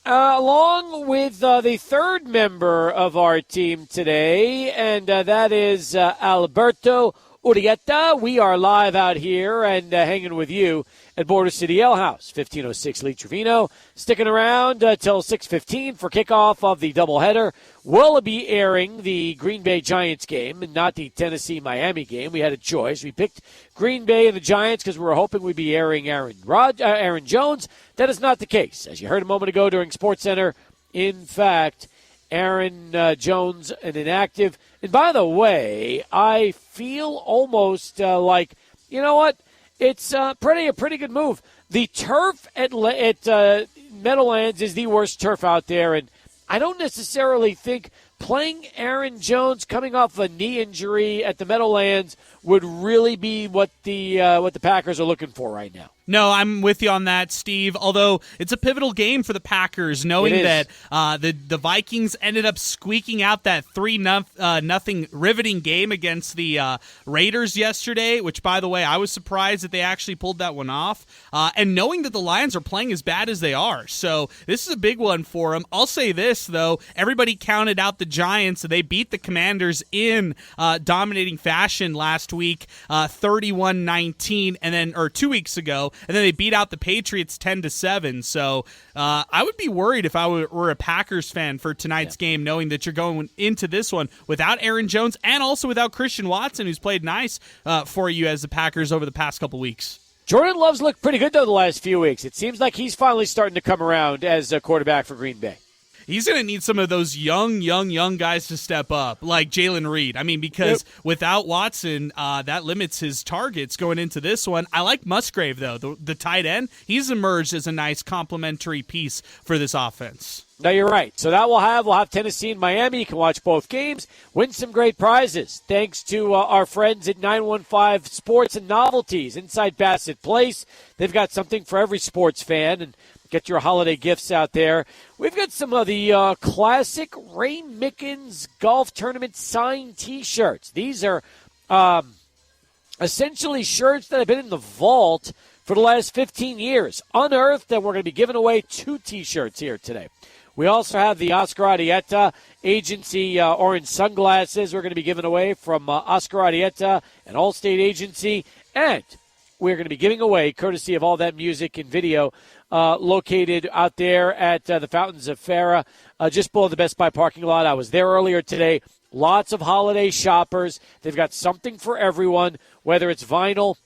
Along with the third member of our team today, and that is Alberto Urieta. We are live out here and hanging with you at Border City Ale House, 1506 Lee Trevino. Sticking around till 6:15 for kickoff of the doubleheader. We'll be airing the Green Bay Giants game and not the Tennessee-Miami game. We had a choice. We picked Green Bay and the Giants because we were hoping we'd be airing Aaron Jones. That is not the case. As you heard a moment ago during SportsCenter, in fact, Aaron Jones, an inactive. And by the way, I feel almost like, you know what? It's a pretty good move. The turf at Meadowlands is the worst turf out there, and I don't necessarily think playing Aaron Jones coming off a knee injury at the Meadowlands would really be what the Packers are looking for right now. No, I'm with you on that, Steve. Although it's a pivotal game for the Packers, knowing that the Vikings ended up squeaking out that 3-0 riveting game against the Raiders yesterday, which, by the way, I was surprised that they actually pulled that one off. And knowing that the Lions are playing as bad as they are. So this is a big one for them. I'll say this, though. Everybody counted out the Giants. They beat the Commanders in dominating fashion last week, 31-19, or 2 weeks ago. And then they beat out the Patriots 10-7. So I would be worried if I were a Packers fan for tonight's game, knowing that you're going into this one without Aaron Jones and also without Christian Watson, who's played nice for you as the Packers over the past couple weeks. Jordan Love's looked pretty good, though, the last few weeks. It seems like he's finally starting to come around as a quarterback for Green Bay. He's going to need some of those young guys to step up, like Jalen Reed. I mean, because without Watson, that limits his targets going into this one. I like Musgrave, though, the tight end. He's emerged as a nice complementary piece for this offense. No, you're right. So that we'll have Tennessee and Miami. You can watch both games, win some great prizes. Thanks to our friends at 915 Sports and Novelties inside Bassett Place. They've got something for every sports fan, and get your holiday gifts out there. We've got some of the classic Ray Mickens Golf Tournament signed T-shirts. These are essentially shirts that have been in the vault for the last 15 years. Unearthed, and we're going to be giving away 2 T-shirts here today. We also have the Oscar Arietta Agency orange sunglasses we're going to be giving away from Oscar Arietta and Allstate Agency. And we're going to be giving away, courtesy of All That Music and Video, located out there at the Fountains of Farah, just below the Best Buy parking lot. I was there earlier today. Lots of holiday shoppers. They've got something for everyone, whether it's vinyl.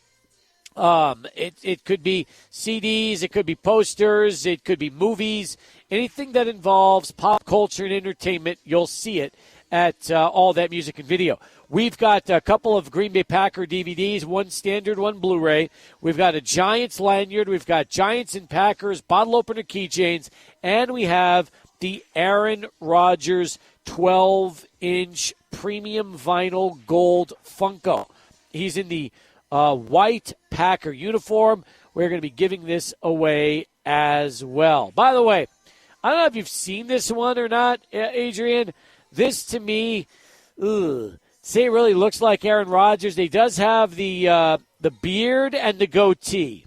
It could be CDs. It could be posters. It could be movies. Anything that involves pop culture and entertainment, you'll see it at All That Music and Video. We've got a couple of Green Bay Packer DVDs, one standard, one Blu-ray. We've got a Giants lanyard. We've got Giants and Packers bottle opener keychains. And we have the Aaron Rodgers 12-inch premium vinyl gold Funko. He's in the white Packer uniform. We're going to be giving this away as well. By the way, I don't know if you've seen this one or not, Adrian. This, to me, say it really looks like Aaron Rodgers. He does have the beard and the goatee.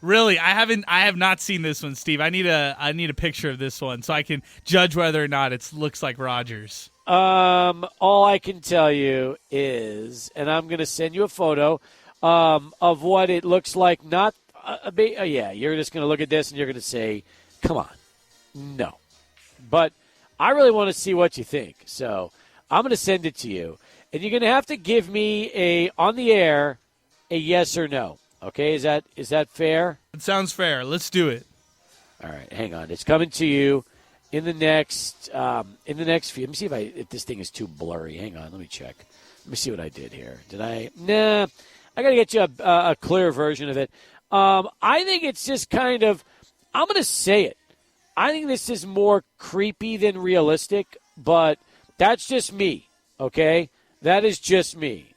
Really, I have not seen this one, Steve. I need a picture of this one so I can judge whether or not it looks like Rodgers. All I can tell you is, and I'm going to send you a photo of what it looks like. Not you're just going to look at this and you're going to say, "Come on, no." But I really want to see what you think, so I'm going to send it to you, and you're going to have to give me on the air a yes or no. Okay, is that fair? It sounds fair. Let's do it. All right, hang on. It's coming to you in the next few. Let me see if this thing is too blurry. Hang on, let me check. Let me see what I did here. Did I? Nah, I got to get you a clear version of it. I think it's just kind of. I'm going to say it. I think this is more creepy than realistic, but that's just me. Okay, that is just me.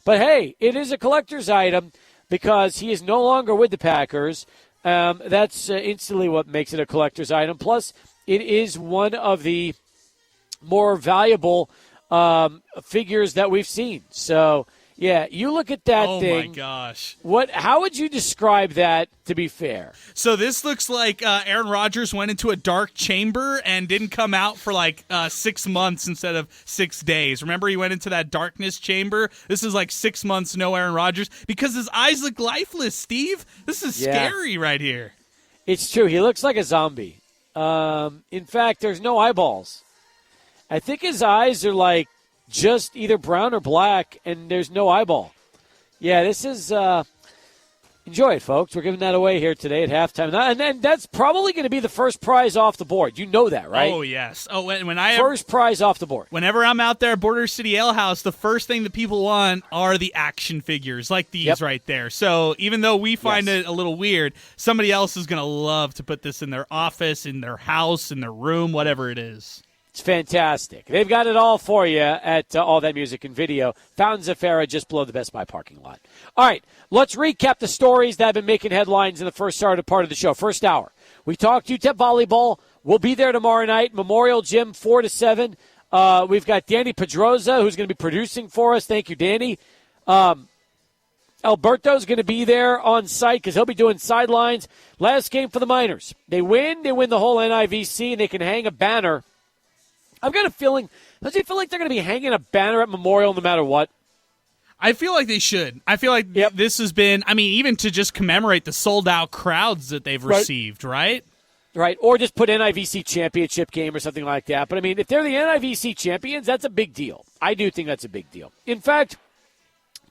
But, hey, it is a collector's item because he is no longer with the Packers. That's instantly what makes it a collector's item. Plus, it is one of the more valuable figures that we've seen. So Yeah, you look at that thing. Oh, my gosh. How would you describe that, to be fair? So this looks like Aaron Rodgers went into a dark chamber and didn't come out for 6 months instead of 6 days. Remember, he went into that darkness chamber? This is 6 months, no Aaron Rodgers, because his eyes look lifeless, Steve. This is scary right here. It's true. He looks like a zombie. In fact, there's no eyeballs. I think his eyes are just either brown or black, and there's no eyeball. Yeah, this is enjoy it, folks. We're giving that away here today at halftime. And that's probably going to be the first prize off the board. You know that, right? Oh, yes. Oh, first prize off the board. Whenever I'm out there at Border City Ale House, the first thing that people want are the action figures like these right there. So even though we find it a little weird, somebody else is going to love to put this in their office, in their house, in their room, whatever it is. It's fantastic. They've got it all for you at All That Music and Video. Fountains of Farah, just below the Best Buy parking lot. All right, let's recap the stories that have been making headlines in the first part of the show. First hour, we talked UTEP volleyball. We'll be there tomorrow night, Memorial Gym, 4 to 7. We've got Danny Pedroza, who's going to be producing for us. Thank you, Danny. Alberto's going to be there on site because he'll be doing sidelines. Last game for the Miners. They win the whole NIVC, and they can hang a banner. I've got a feeling, does it feel like they're going to be hanging a banner at Memorial no matter what? I feel like they should. I feel like this has been, even to just commemorate the sold-out crowds that they've received, right? Right, or just put NIVC championship game or something like that. But, if they're the NIVC champions, that's a big deal. I do think that's a big deal. In fact,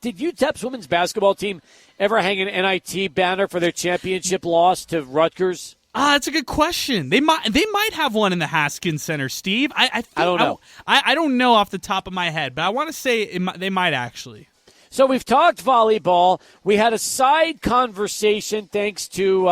did UTEP's women's basketball team ever hang an NIT banner for their championship loss to Rutgers? That's a good question. They might have one in the Haskins Center, Steve. I don't know. I don't know off the top of my head, but I want to say they might actually. So we've talked volleyball. We had a side conversation thanks to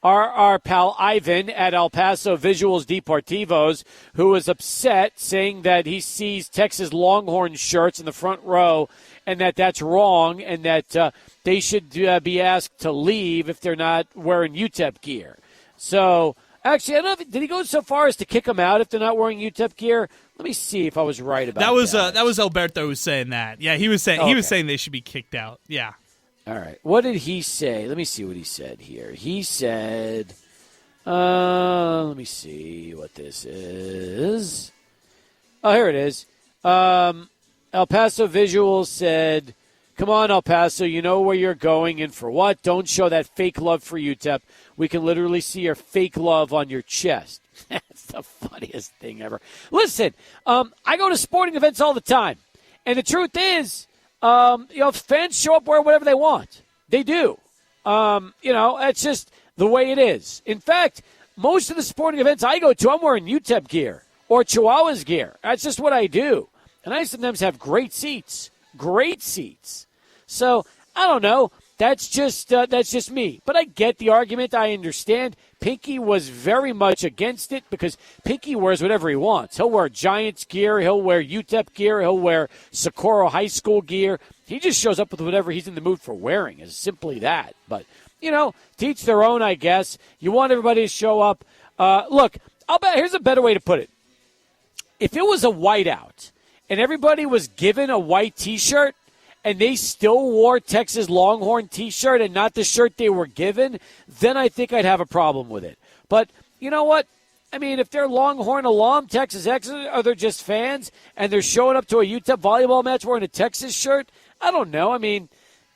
our pal Ivan at El Paso Visuals Deportivos, who was upset, saying that he sees Texas Longhorn shirts in the front row and that's wrong and that they should be asked to leave if they're not wearing UTEP gear. So, actually, I don't know did he go so far as to kick them out if they're not wearing UTEP gear? Let me see if I was right about that. That was Alberto who was saying that. Yeah, he was saying they should be kicked out. Yeah. All right. What did he say? Let me see what he said here. He said, let me see what this is. Oh, here it is. El Paso Visuals said, come on, El Paso, you know where you're going and for what? Don't show that fake love for UTEP. We can literally see your fake love on your chest. That's the funniest thing ever. Listen, I go to sporting events all the time. And the truth is, fans show up wearing whatever they want. They do. That's just the way it is. In fact, most of the sporting events I go to, I'm wearing UTEP gear or Chihuahuas gear. That's just what I do. And I sometimes have great seats. Great seats. So, I don't know. That's just me. But I get the argument. I understand. Pinky was very much against it because Pinky wears whatever he wants. He'll wear Giants gear. He'll wear UTEP gear. He'll wear Socorro High School gear. He just shows up with whatever he's in the mood for wearing. It's simply that. But, teach their own, I guess. You want everybody to show up. Look, I'll bet here's a better way to put it. If it was a whiteout and everybody was given a white T-shirt, and they still wore Texas Longhorn T-shirt and not the shirt they were given, then I think I'd have a problem with it. But you know what? If they're Longhorn alum, Texas X, or they're just fans, and they're showing up to a UTEP volleyball match wearing a Texas shirt, I don't know.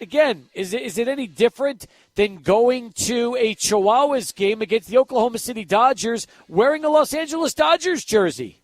Again, is it any different than going to a Chihuahuas game against the Oklahoma City Dodgers wearing a Los Angeles Dodgers jersey?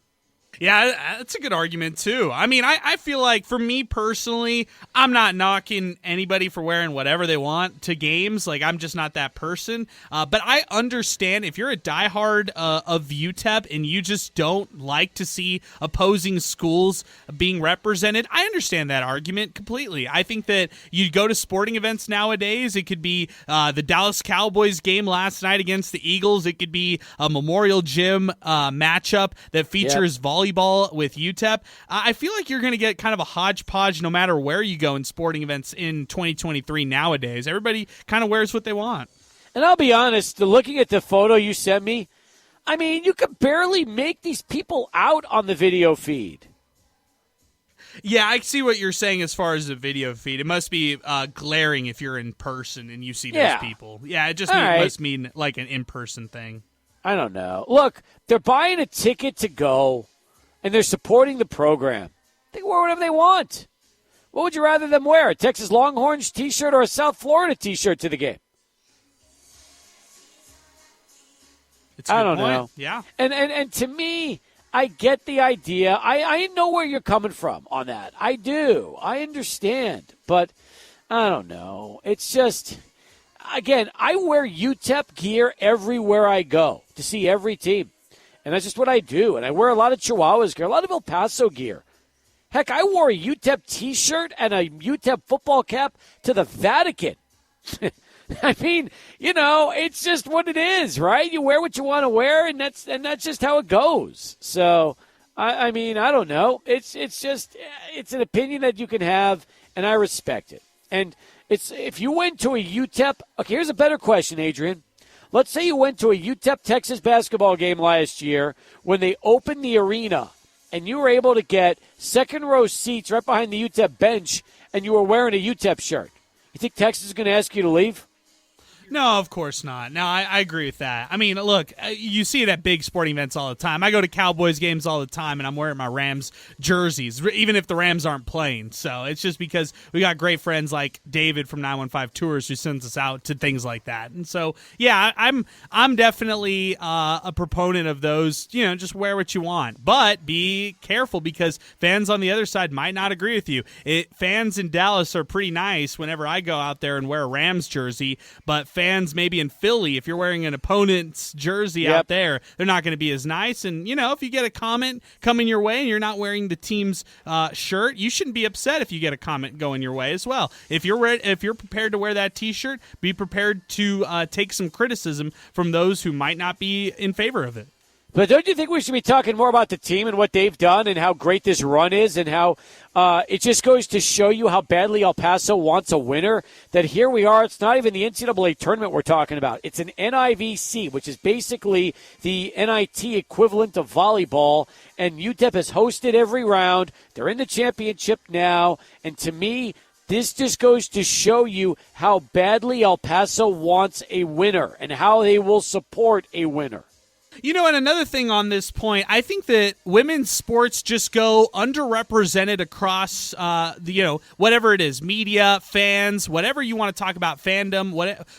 Yeah, that's a good argument, too. I feel like, for me personally, I'm not knocking anybody for wearing whatever they want to games. I'm just not that person. But I understand if you're a diehard of UTEP and you just don't like to see opposing schools being represented, I understand that argument completely. I think that you go to sporting events nowadays, it could be the Dallas Cowboys game last night against the Eagles. It could be a Memorial Gym matchup that features volleyball with UTEP. I feel like you're going to get kind of a hodgepodge no matter where you go in sporting events in 2023 nowadays. Everybody kind of wears what they want. And I'll be honest, looking at the photo you sent me, you could barely make these people out on the video feed. Yeah, I see what you're saying as far as the video feed. It must be glaring if you're in person and you see those people. Yeah, it just must mean like an in-person thing. I don't know. Look, they're buying a ticket to go, and they're supporting the program. They can wear whatever they want. What would you rather them wear, a Texas Longhorns T-shirt or a South Florida T-shirt to the game? I don't know. Yeah. And to me, I get the idea. I know where you're coming from on that. I do. I understand. But I don't know. It's just, again, I wear UTEP gear everywhere I go to see every team. And that's just what I do. And I wear a lot of Chihuahuas gear, a lot of El Paso gear. Heck, I wore a UTEP T-shirt and a UTEP football cap to the Vatican. I mean, it's just what it is, right? You wear what you want to wear, and that's just how it goes. So, I mean, I don't know. It's an opinion that you can have, and I respect it. And if you went to a UTEP, okay, here's a better question, Adrian. Let's say you went to a UTEP Texas basketball game last year when they opened the arena, and you were able to get second-row seats right behind the UTEP bench, and you were wearing a UTEP shirt. You think Texas is going to ask you to leave? No, of course not. No, I agree with that. I mean, look, you see it at big sporting events all the time. I go to Cowboys games all the time, and I'm wearing my Rams jerseys, even if the Rams aren't playing. So it's just because we got great friends like David from 915 Tours who sends us out to things like that. And so, yeah, I'm definitely a proponent of those, just wear what you want. But be careful because fans on the other side might not agree with you. Fans in Dallas are pretty nice whenever I go out there and wear a Rams jersey, but fans maybe in Philly, if you're wearing an opponent's jersey out there, they're not going to be as nice. And, if you get a comment coming your way and you're not wearing the team's shirt, you shouldn't be upset if you get a comment going your way as well. If you're prepared to wear that T-shirt, be prepared to take some criticism from those who might not be in favor of it. But don't you think we should be talking more about the team and what they've done and how great this run is and how it just goes to show you how badly El Paso wants a winner, that here we are. It's not even the NCAA tournament we're talking about. It's an NIVC, which is basically the NIT equivalent of volleyball, and UTEP has hosted every round. They're in the championship now, and to me, this just goes to show you how badly El Paso wants a winner and how they will support a winner. And another thing on this point, I think that women's sports just go underrepresented across, whatever it is, media, fans, whatever you want to talk about, fandom,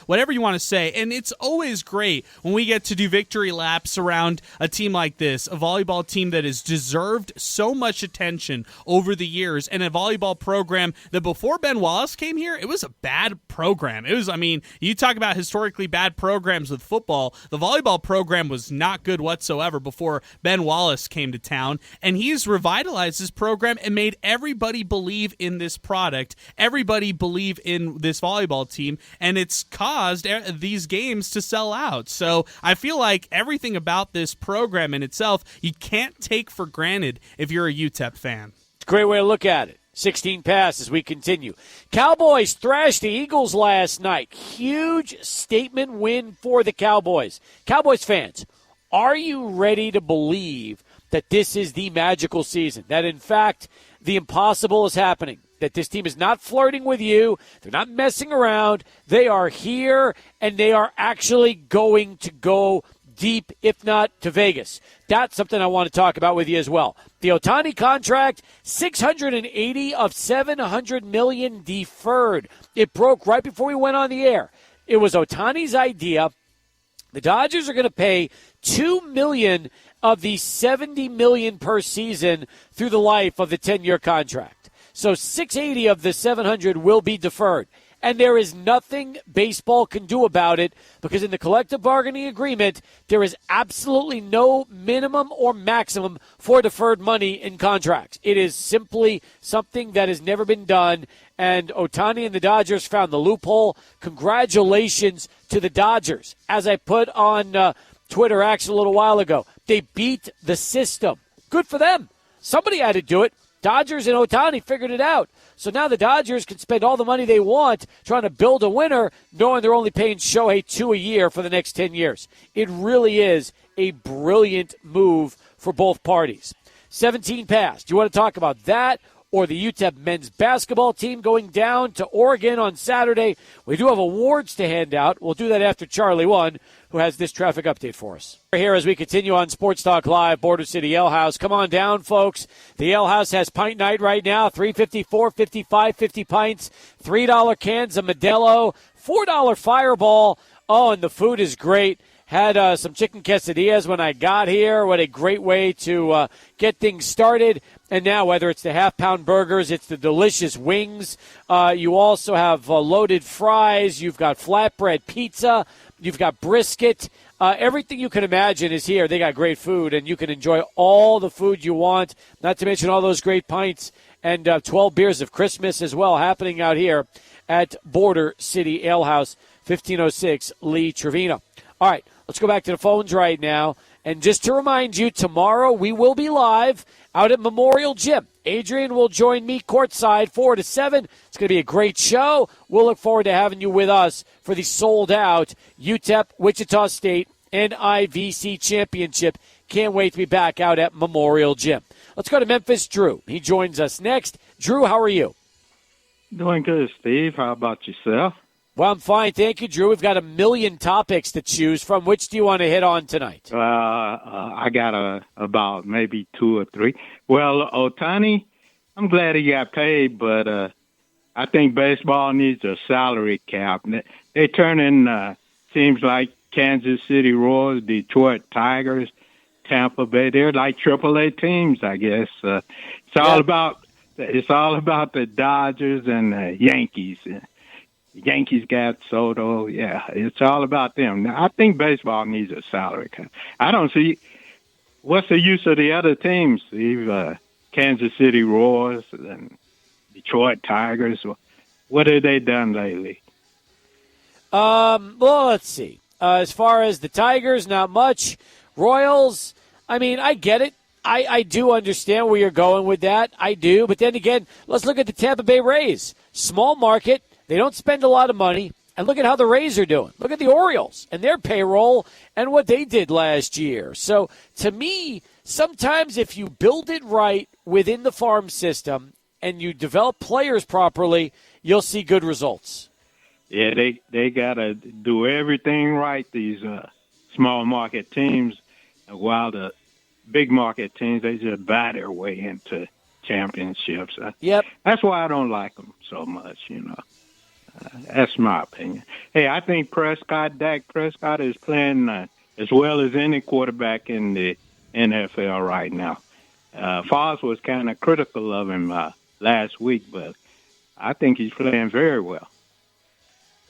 whatever you want to say. And it's always great when we get to do victory laps around a team like this, a volleyball team that has deserved so much attention over the years, and a volleyball program that before Ben Wallace came here, it was a bad program. You talk about historically bad programs with football. The volleyball program was not good whatsoever before Ben Wallace came to town, and he's revitalized this program and made everybody believe in this product, everybody believe in this volleyball team, and it's caused these games to sell out. So I feel like everything about this program in itself, you can't take for granted if you're a UTEP fan. It's a great way to look at it. 16 passes as we continue. Cowboys thrashed the Eagles last night. Huge statement win for the Cowboys. Cowboys fans, are you ready to believe that this is the magical season? That, in fact, the impossible is happening? That this team is not flirting with you. They're not messing around. They are here, and they are actually going to go deep, if not to Vegas. That's something I want to talk about with you as well. The Ohtani contract, $680 of $700 million deferred. It broke right before we went on the air. It was Ohtani's idea. The Dodgers are going to pay $2 million of the $70 million per season through the life of the 10-year contract. So $680 of the $700 will be deferred. And there is nothing baseball can do about it because in the collective bargaining agreement, there is absolutely no minimum or maximum for deferred money in contracts. It is simply something that has never been done, and Ohtani and the Dodgers found the loophole. Congratulations to the Dodgers. As I put on Twitter actually a little while ago, they beat the system. Good for them. Somebody had to do it. Dodgers and Ohtani figured it out. So now the Dodgers can spend all the money they want trying to build a winner, knowing they're only paying Shohei $2 a year for the next 10 years. It really is a brilliant move for both parties. 17 passed. Do you want to talk about that or the UTEP men's basketball team going down to Oregon on Saturday. We do have awards to hand out. We'll do that after Charlie 1, who has this traffic update for us. We're here as we continue on Sports Talk Live, Border City Ale House. Come on down, folks. The Ale House has pint night right now, $3.50, $4.55, 50 pints, $3 cans of Modelo, $4 Fireball. Oh, and the food is great. Had some chicken quesadillas when I got here. What a great way to get things started. And now, whether it's the half-pound burgers, it's the delicious wings. You also have loaded fries. You've got flatbread pizza. You've got brisket. Everything you can imagine is here. They got great food, and you can enjoy all the food you want, not to mention all those great pints and 12 beers of Christmas as well happening out here at Border City Ale House, 1506 Lee Trevino. All right, let's go back to the phones right now. And just to remind you, tomorrow we will be live out at Memorial Gym. Adrian will join me courtside 4 to 7. It's going to be a great show. We'll look forward to having you with us for the sold-out UTEP Wichita State NIVC Championship. Can't wait to be back out at Memorial Gym. Let's go to Memphis Drew. He joins us next. Drew, how are you? Doing good, Steve. How about yourself? Well, I'm fine. Thank you, Drew. We've got a million topics to choose from. Which do you want to hit on tonight? I got about maybe 2 or 3. Well, Ohtani, I'm glad he got paid, but I think baseball needs a salary cap. They turn in teams like Kansas City Royals, Detroit Tigers, Tampa Bay. They're like AAA teams, I guess. It's all about the Dodgers and the Yankees. Yankees got Soto. Yeah, it's all about them. Now, I think baseball needs a salary cap. I don't see what's the use of the other teams, Steve? Kansas City Royals and Detroit Tigers. What have they done lately? Well, let's see. As far as the Tigers, not much. Royals, I mean, I get it. I do understand where you're going with that. I do. But then again, let's look at the Tampa Bay Rays. Small market. They don't spend a lot of money. And look at how the Rays are doing. Look at the Orioles and their payroll and what they did last year. So, to me, sometimes if you build it right within the farm system and you develop players properly, you'll see good results. Yeah, they got to do everything right, these small market teams, while the big market teams, they just buy their way into championships. Yep. That's why I don't like them so much, you know. That's my opinion. Hey, I think Dak Prescott is playing as well as any quarterback in the NFL right now. Foz was kind of critical of him last week, but I think he's playing very well.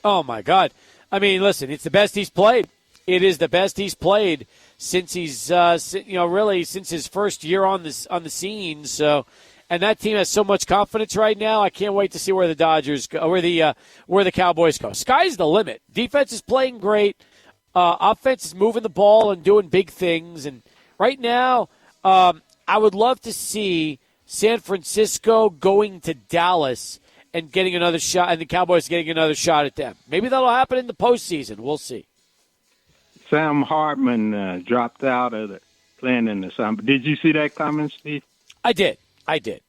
Oh, my God. I mean, listen, it's the best he's played. It is the best he's played since he's, really since his first year on the scene. So, and that team has so much confidence right now. I can't wait to see where the Dodgers go, where the Cowboys go. Sky's the limit. Defense is playing great. Offense is moving the ball and doing big things. And right now, I would love to see San Francisco going to Dallas and getting another shot, and the Cowboys getting another shot at them. Maybe that'll happen in the postseason. We'll see. Sam Hartman dropped out of the playing in the summer. Did you see that comment, Steve? I did.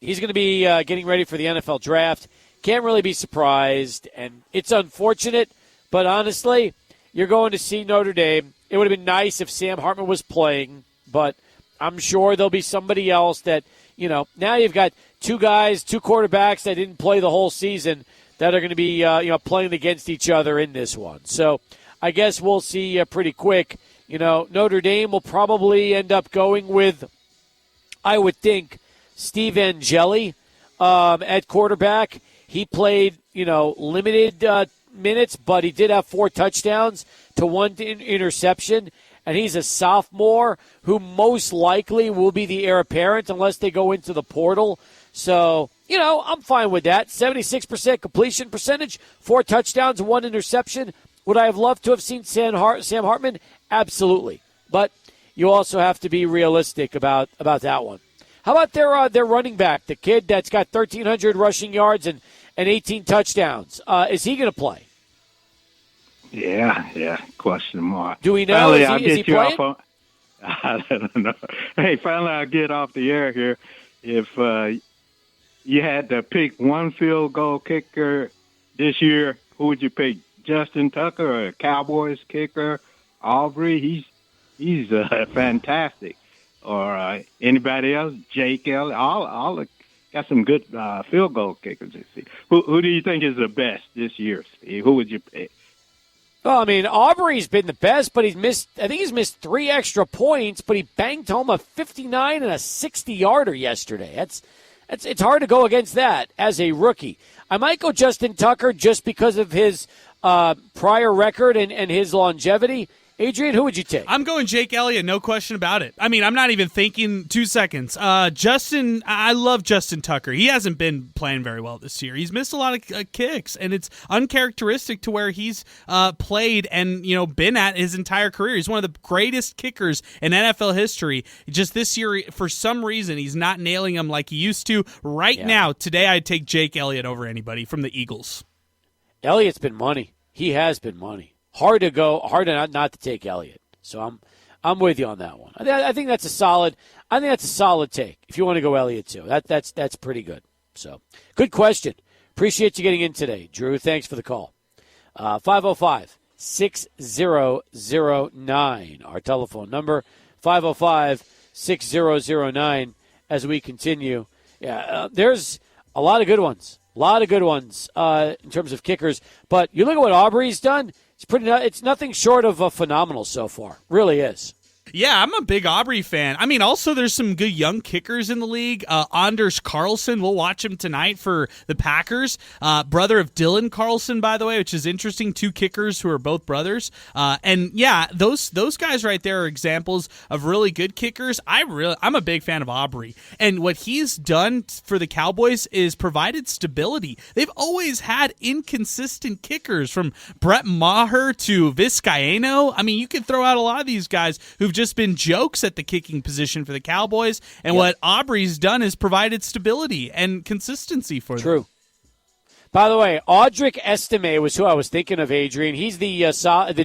He's going to be getting ready for the NFL draft. Can't really be surprised, and it's unfortunate, but honestly, you're going to see Notre Dame. It would have been nice if Sam Hartman was playing, but I'm sure there'll be somebody else that, now you've got two quarterbacks that didn't play the whole season that are going to be, playing against each other in this one. So I guess we'll see pretty quick. Notre Dame will probably end up going with, I would think, Steve Angeli at quarterback. He played, limited minutes, but he did have 4 touchdowns to 1 interception. And he's a sophomore who most likely will be the heir apparent unless they go into the portal. So, I'm fine with that. 76% completion percentage, 4 touchdowns, 1 interception. Would I have loved to have seen Sam Hartman? Absolutely. But you also have to be realistic about that one. How about their running back, the kid that's got 1,300 rushing yards and 18 touchdowns? Is he going to play? Yeah, question mark. Do we know? Finally, Is he playing? I don't know. Hey, finally I'll get off the air here. If you had to pick one field goal kicker this year, who would you pick? Justin Tucker, or Cowboys kicker, Aubrey? He's fantastic. Or anybody else? Jake Elliott. All got some good field goal kickers this year. Who do you think is the best this year, Steve? Who would you pick? Well, I mean, Aubrey's been the best, but I think he's missed 3 extra points, but he banged home a 59 and a 60-yarder yesterday. It's hard to go against that as a rookie. I might go Justin Tucker just because of his prior record and his longevity. Adrian, who would you take? I'm going Jake Elliott, no question about it. I mean, I'm not even thinking 2 seconds. I love Justin Tucker. He hasn't been playing very well this year. He's missed a lot of kicks, and it's uncharacteristic to where he's played and been at his entire career. He's one of the greatest kickers in NFL history. Just this year, for some reason, he's not nailing them like he used to. Now, today, I'd take Jake Elliott over anybody from the Eagles. Elliott's been money. He has been money. Hard to not to take Elliott. So I'm with you on that one. I think that's a solid take. If you want to go Elliott too, that's pretty good. So good question. Appreciate you getting in today, Drew. Thanks for the call. 505-6009, our telephone number. 505-6009. As we continue, there's a lot of good ones. In terms of kickers. But you look at what Aubrey's done. It's nothing short of phenomenal so far. Really is. Yeah, I'm a big Aubrey fan. I mean, also there's some good young kickers in the league. Anders Carlson, we'll watch him tonight for the Packers. Brother of Dylan Carlson, by the way, which is interesting. 2 kickers who are both brothers. And yeah, those guys right there are examples of really good kickers. I'm a big fan of Aubrey. And what he's done for the Cowboys is provided stability. They've always had inconsistent kickers, from Brett Maher to Vizcaino. I mean, you could throw out a lot of these guys who've just been jokes at the kicking position for the Cowboys, and what Aubrey's done is provided stability and consistency for them. True. By the way, Audric Estime was who I was thinking of, Adrian. He's the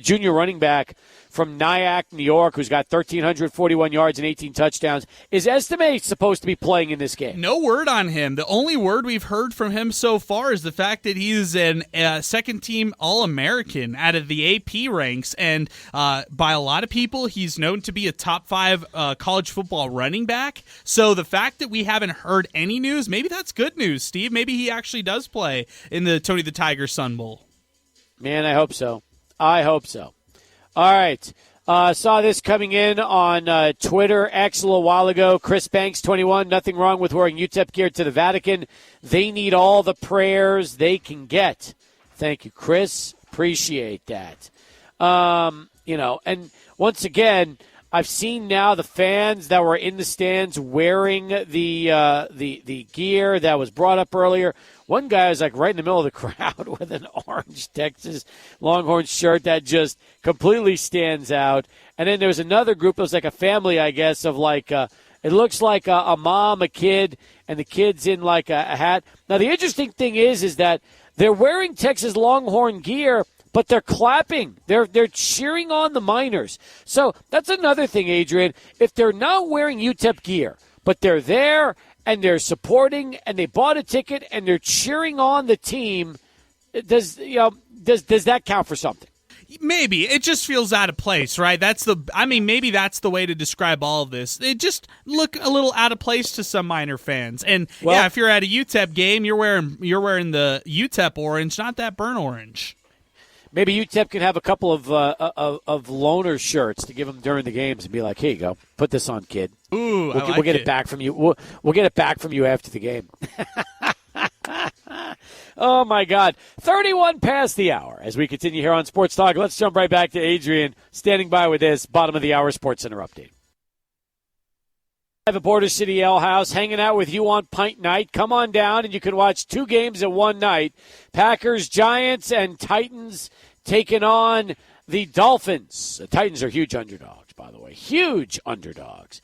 junior running back from Nyack, New York, who's got 1,341 yards and 18 touchdowns. Is Estime supposed to be playing in this game? No word on him. The only word we've heard from him so far is the fact that he's an second-team All-American out of the AP ranks, and by a lot of people, he's known to be a top 5 college football running back. So the fact that we haven't heard any news, maybe that's good news, Steve. Maybe he actually does play in the Tony the Tiger Sun Bowl. Man, I hope so. All right. Saw this coming in on Twitter X a little while ago. Chris Banks, 21. Nothing wrong with wearing UTEP gear to the Vatican. They need all the prayers they can get. Thank you, Chris. Appreciate that. And once again, I've seen now the fans that were in the stands wearing the gear that was brought up earlier. One guy was like right in the middle of the crowd with an orange Texas Longhorns shirt that just completely stands out. And then there was another group. It was like a family, I guess, of like it looks like a mom, a kid, and the kid's in like a hat. Now the interesting thing is that they're wearing Texas Longhorn gear, but they're clapping. They're cheering on the Miners. So that's another thing, Adrian. If they're not wearing UTEP gear, but they're there and they're supporting and they bought a ticket and they're cheering on the team, does that count for something? Maybe. It just feels out of place, right? Maybe that's the way to describe all of this. It just look a little out of place to some Miner fans. And if you're at a UTEP game, you're wearing the UTEP orange, not that burnt orange. Maybe UTEP can have a couple of loaner shirts to give them during the games and be like, here you go, put this on, kid. Ooh, we'll get it back from you. We'll get it back from you after the game. Oh, my God. 31 past the hour. As we continue here on Sports Talk, let's jump right back to Adrian standing by with this bottom of the hour Sports Center update. At Border City Ale House, hanging out with you on Pint Night. Come on down and you can watch 2 games in one night. Packers, Giants, and Titans taking on the Dolphins. The Titans are huge underdogs, by the way. Huge underdogs.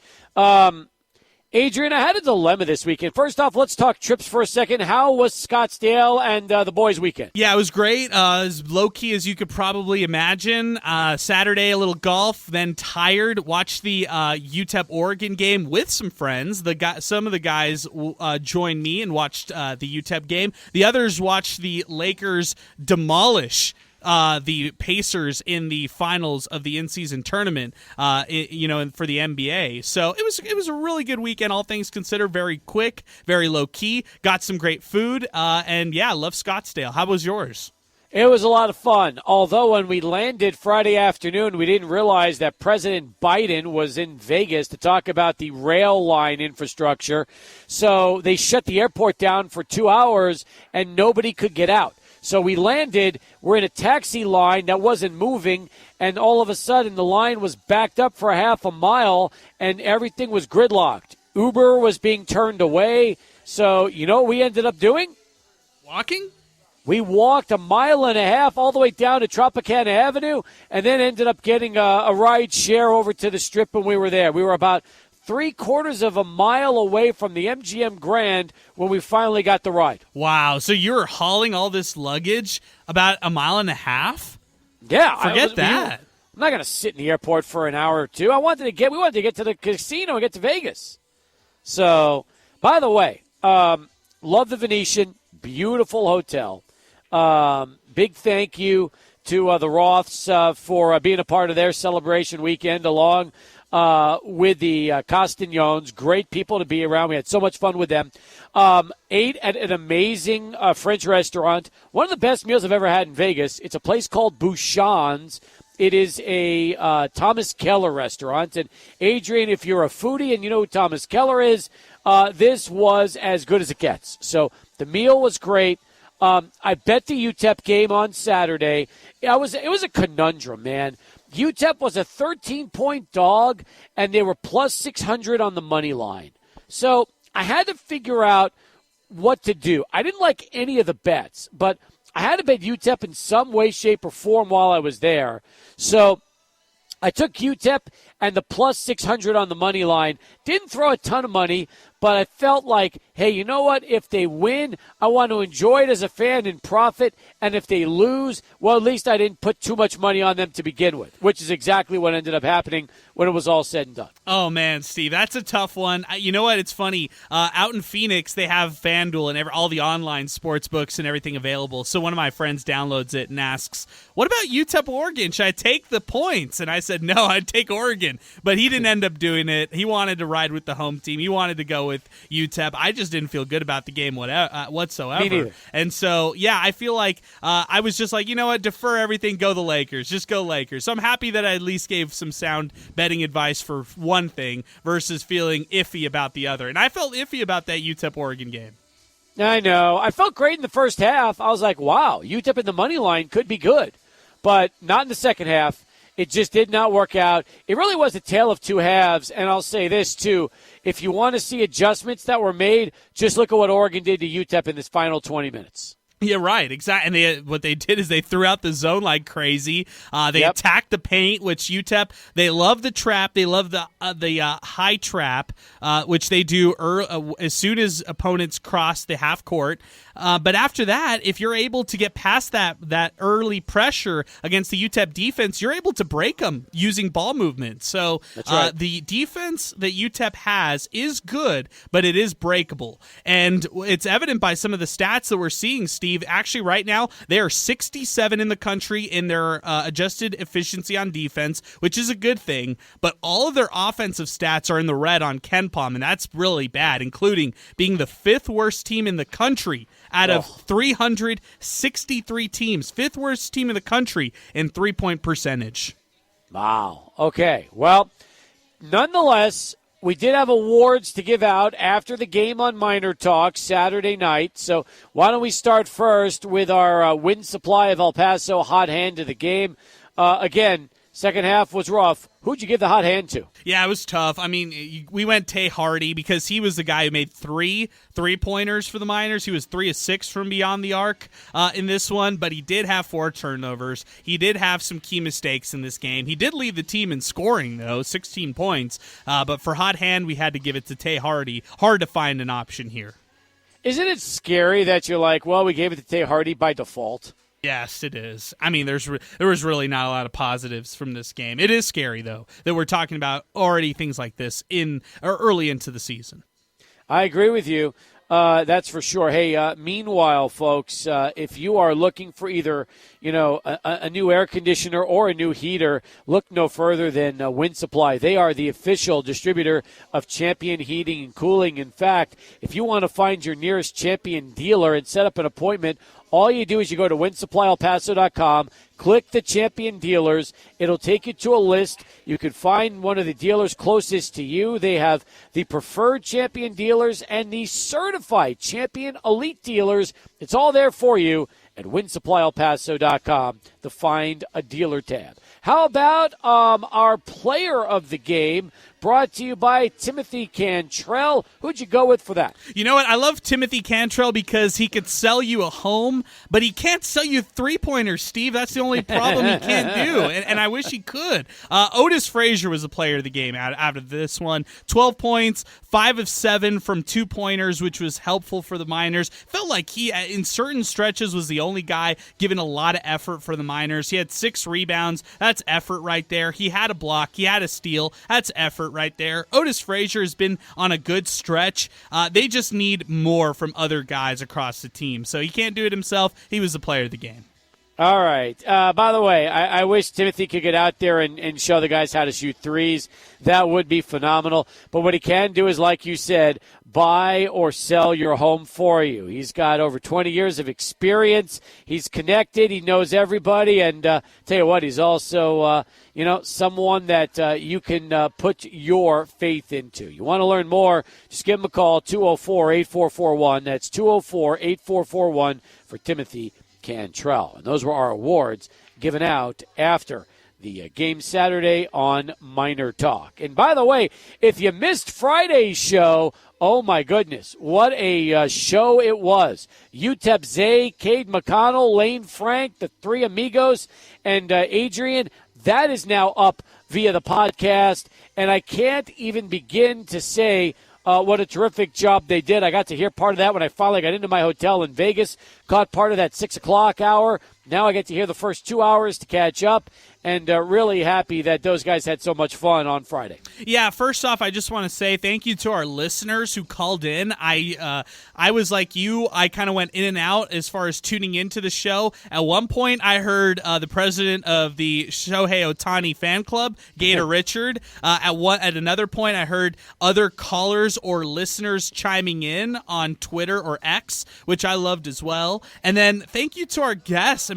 Adrian, I had a dilemma this weekend. First off, let's talk trips for a second. How was Scottsdale and the boys' weekend? Yeah, it was great. As low-key as you could probably imagine. Saturday, a little golf, then tired. Watched the UTEP Oregon game with some friends. Some of the guys joined me and watched the UTEP game. The others watched the Lakers demolish the Pacers in the finals of the in-season tournament, for the NBA. So it was a really good weekend, all things considered. Very quick, very low-key. Got some great food, and yeah, love Scottsdale. How was yours? It was a lot of fun, although when we landed Friday afternoon, we didn't realize that President Biden was in Vegas to talk about the rail line infrastructure. So they shut the airport down for 2 hours, and nobody could get out. So we landed, we're in a taxi line that wasn't moving, and all of a sudden the line was backed up for a half a mile, and everything was gridlocked. Uber was being turned away. So you know what we ended up doing? Walking? We walked a mile and a half all the way down to Tropicana Avenue, and then ended up getting a ride share over to the Strip when we were there. We were about 3/4 of a mile away from the MGM Grand when we finally got the ride. Wow, so you were hauling all this luggage about a mile and a half? Yeah. Forget that. I'm not going to sit in the airport for an hour or two. We wanted to get to the casino and get to Vegas. So, by the way, love the Venetian, beautiful hotel. Big thank you to the Roths for being a part of their celebration weekend along with the Castagnones. Great people to be around. We had so much fun with them. Ate at an amazing French restaurant. One of the best meals I've ever had in Vegas. It's a place called Bouchon's. It is a Thomas Keller restaurant. And, Adrian, if you're a foodie and you know who Thomas Keller is, this was as good as it gets. So the meal was great. I bet the UTEP game on Saturday. It was a conundrum, man. UTEP was a 13-point dog, and they were plus 600 on the money line. So I had to figure out what to do. I didn't like any of the bets, but I had to bet UTEP in some way, shape, or form while I was there. So I took UTEP and the plus 600 on the money line. Didn't throw a ton of money, but I felt like, hey, you know what? If they win, I want to enjoy it as a fan and profit. And if they lose, well, at least I didn't put too much money on them to begin with, which is exactly what ended up happening when it was all said and done. Oh, man, Steve, that's a tough one. You know what? It's funny. Out in Phoenix, they have FanDuel and all the online sports books and everything available. So one of my friends downloads it and asks, what about UTEP Oregon? Should I take the points? And I said, no, I'd take Oregon. But he didn't end up doing it. He wanted to ride with the home team. He wanted to go with UTEP. I just didn't feel good about the game whatsoever. Me neither. And so, yeah, I feel like I was just like, you know what, defer everything, go the Lakers. Just go Lakers. So I'm happy that I at least gave some sound betting advice for one thing versus feeling iffy about the other. And I felt iffy about that UTEP-Oregon game. I know. I felt great in the first half. I was like, wow, UTEP in the money line could be good. But not in the second half. It just did not work out. It really was a tale of two halves, and I'll say this, too. If you want to see adjustments that were made, just look at what Oregon did to UTEP in this final 20 minutes. Yeah, right, exactly. And what they did is they threw out the zone like crazy. They attacked the paint, which UTEP, they love the trap. They love the high trap, which they do as soon as opponents cross the half court. But after that, if you're able to get past that early pressure against the UTEP defense, you're able to break them using ball movement. So that's right. The defense that UTEP has is good, but it is breakable. And it's evident by some of the stats that we're seeing, Steve. Actually, right now, they are 67 in the country in their adjusted efficiency on defense, which is a good thing. But all of their offensive stats are in the red on KenPom, and that's really bad, including being the 5th worst team in the country out of 363 teams. 5th worst team in the country in three-point percentage. Wow. Okay. Well, nonetheless, we did have awards to give out after the game on Minor Talk Saturday night. So why don't we start first with our Wind Supply of El Paso hot hand of the game. Again, Second half was rough. Who'd you give the hot hand to? Yeah, it was tough. I mean, we went Tay Hardy because he was the guy who made 3 3-pointers for the Miners. He was 3 of 6 from beyond the arc in this one, but he did have 4 turnovers. He did have some key mistakes in this game. He did lead the team in scoring, though, 16 points. But for hot hand, we had to give it to Tay Hardy. Hard to find an option here. Isn't it scary that you're like, well, we gave it to Tay Hardy by default? Yes, it is. I mean, there was really not a lot of positives from this game. It is scary, though, that we're talking about already things like this early into the season. I agree with you. That's for sure. Hey, meanwhile, folks, if you are looking for either, a new air conditioner or a new heater, look no further than Wind Supply. They are the official distributor of Champion Heating and Cooling. In fact, if you want to find your nearest Champion dealer and set up an appointment, all you do is you go to windsupplyelpaso.com, click the Champion dealers. It'll take you to a list. You can find one of the dealers closest to you. They have the preferred Champion dealers and the certified Champion Elite dealers. It's all there for you at windsupplyelpaso.com, the Find a Dealer tab. How about our player of the game, brought to you by Timothy Cantrell? Who'd you go with for that? You know what? I love Timothy Cantrell because he could sell you a home, but he can't sell you 3-pointers, Steve. That's the only problem he can't do, and I wish he could. Otis Frazier was the player of the game out of this one. 12 points, 5 of 7 from 2-pointers, which was helpful for the Miners. Felt like he, in certain stretches, was the only guy giving a lot of effort for the Miners. He had 6 rebounds. That's effort right there. He had a block. He had a steal. That's effort right there. Otis Frazier has been on a good stretch. They just need more from other guys across the team. So he can't do it himself. He was the player of the game. All right. By the way, I wish Timothy could get out there and show the guys how to shoot threes. That would be phenomenal. But what he can do is, like you said, buy or sell your home for you. He's got over 20 years of experience. He's connected. He knows everybody. And tell you what, he's also, someone that you can put your faith into. You want to learn more, just give him a call, 204-8441. That's 204-8441 for Timothy Cantrell. And those were our awards given out after the game Saturday on Miner Talk. And by the way, if you missed Friday's show, oh my goodness, what a show it was. UTEP Zay, Cade McConnell, Lane Frank, the 3 amigos, and Adrian. That is now up via the podcast, and I can't even begin to say what a terrific job they did. I got to hear part of that when I finally got into my hotel in Vegas, caught part of that 6 o'clock hour. Now I get to hear the first 2 hours to catch up, and really happy that those guys had so much fun on Friday. Yeah, first off, I just want to say thank you to our listeners who called in. I was like you. I kind of went in and out as far as tuning into the show. At one point, I heard the president of the Shohei Ohtani fan club, Gator Richard. At another point, I heard other callers or listeners chiming in on Twitter or X, which I loved as well. And then thank you to our guests.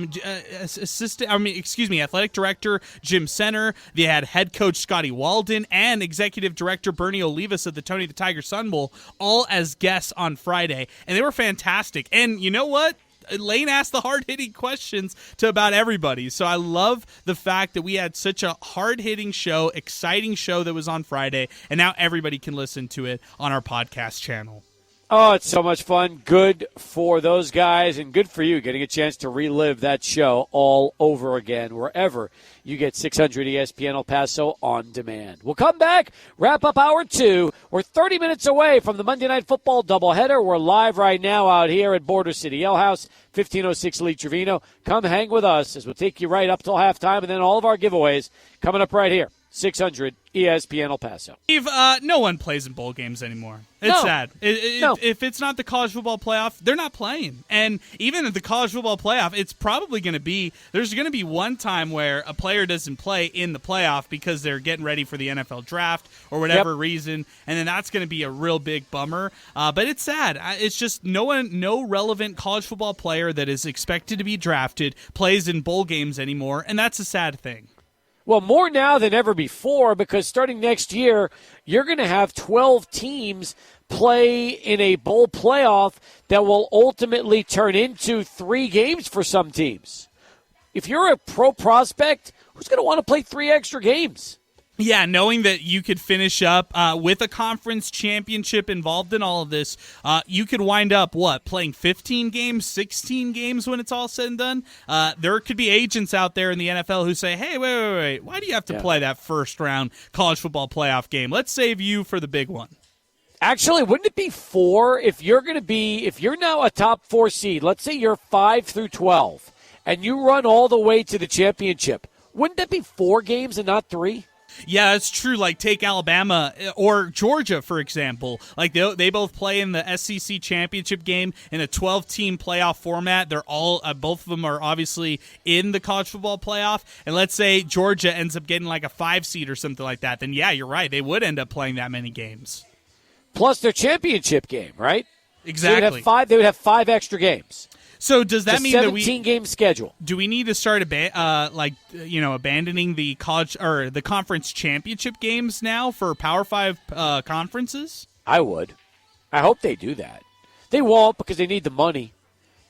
Athletic director Jim Center. They had head coach Scotty Walden and executive director Bernie Olivas of the Tony the Tiger Sun Bowl, all as guests on Friday, and they were fantastic. And you know what? Lane asked the hard-hitting questions to about everybody. So I love the fact that we had such a hard-hitting show, exciting show that was on Friday, and now everybody can listen to it on our podcast channel. Oh, it's so much fun. Good for those guys, and good for you getting a chance to relive that show all over again, wherever you get 600 ESPN El Paso on demand. We'll come back, wrap up Hour 2. We're 30 minutes away from the Monday Night Football doubleheader. We're live right now out here at Border City Ale House, 1506 Lee Trevino. Come hang with us as we'll take you right up till halftime, and then all of our giveaways coming up right here. 600 ESPN El Paso. Steve, no one plays in bowl games anymore. It's sad. If it's not the college football playoff, they're not playing. And even at the college football playoff, it's probably going to be, there's going to be one time where a player doesn't play in the playoff because they're getting ready for the NFL draft or whatever reason, and then that's going to be a real big bummer. But it's sad. It's just no relevant college football player that is expected to be drafted plays in bowl games anymore, and that's a sad thing. Well, more now than ever before, because starting next year, you're going to have 12 teams play in a bowl playoff that will ultimately turn into 3 games for some teams. If you're a pro prospect who's going to want to play 3 extra games? Yeah, knowing that you could finish up with a conference championship involved in all of this, you could wind up, playing 15 games, 16 games when it's all said and done? There could be agents out there in the NFL who say, hey, wait, why do you have to play that first-round college football playoff game? Let's save you for the big one. Actually, wouldn't it be 4 if you're now a top 4 seed, let's say you're 5 through 12, and you run all the way to the championship, wouldn't that be 4 games and not 3? Yeah, that's true. Like, take Alabama or Georgia, for example. Like, they both play in the SEC championship game in a 12-team playoff format. They're all both of them are obviously in the college football playoff. And let's say Georgia ends up getting like a 5 seed or something like that. Then, yeah, you're right. They would end up playing that many games. Plus their championship game, right? Exactly. So they would have 5 extra games. So does that mean that 17-game schedule? Do we need to start abandoning the college or the conference championship games now for Power 5 conferences? I would. I hope they do that. They won't because they need the money,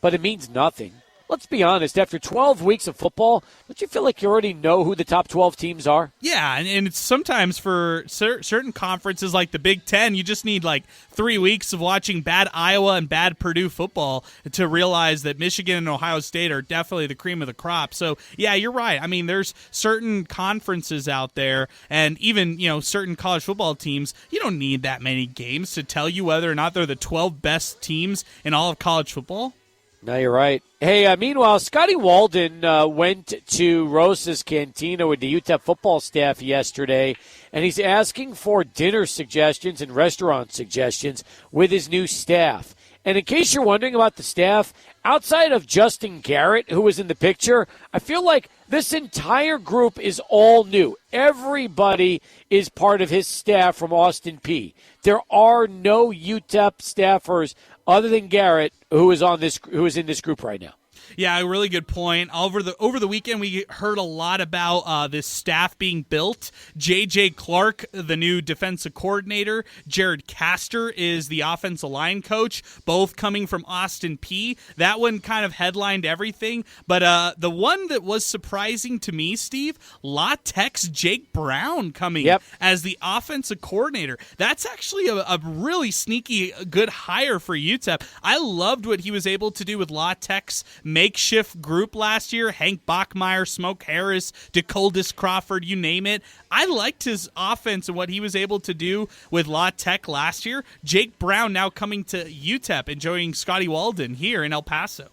but it means nothing. Let's be honest, after 12 weeks of football, don't you feel like you already know who the top 12 teams are? Yeah, and it's sometimes for certain conferences like the Big Ten, you just need like 3 weeks of watching bad Iowa and bad Purdue football to realize that Michigan and Ohio State are definitely the cream of the crop. So, yeah, you're right. I mean, there's certain conferences out there and even, certain college football teams, you don't need that many games to tell you whether or not they're the 12 best teams in all of college football. No, you're right. Hey, meanwhile, Scotty Walden went to Rosa's Cantina with the UTEP football staff yesterday, and he's asking for dinner suggestions and restaurant suggestions with his new staff. And in case you're wondering about the staff, outside of Justin Garrett, who was in the picture, I feel like this entire group is all new. Everybody is part of his staff from Austin Peay. There are no UTEP staffers other than Garrett, who is in this group right now. Yeah, a really good point. Over the weekend, we heard a lot about this staff being built. J.J. Clark, the new defensive coordinator. Jared Castor is the offensive line coach, both coming from Austin Peay. That one kind of headlined everything. But the one that was surprising to me, Steve, La Tech's Jake Brown coming as the offensive coordinator. That's actually a really sneaky good hire for UTEP. I loved what he was able to do with La Tech's makeshift group last year. Hank Bachmeier, Smoke Harris, DeColdis Crawford, you name it. I liked his offense and what he was able to do with La Tech last year. Jake Brown now coming to UTEP and joining Scotty Walden here in El Paso.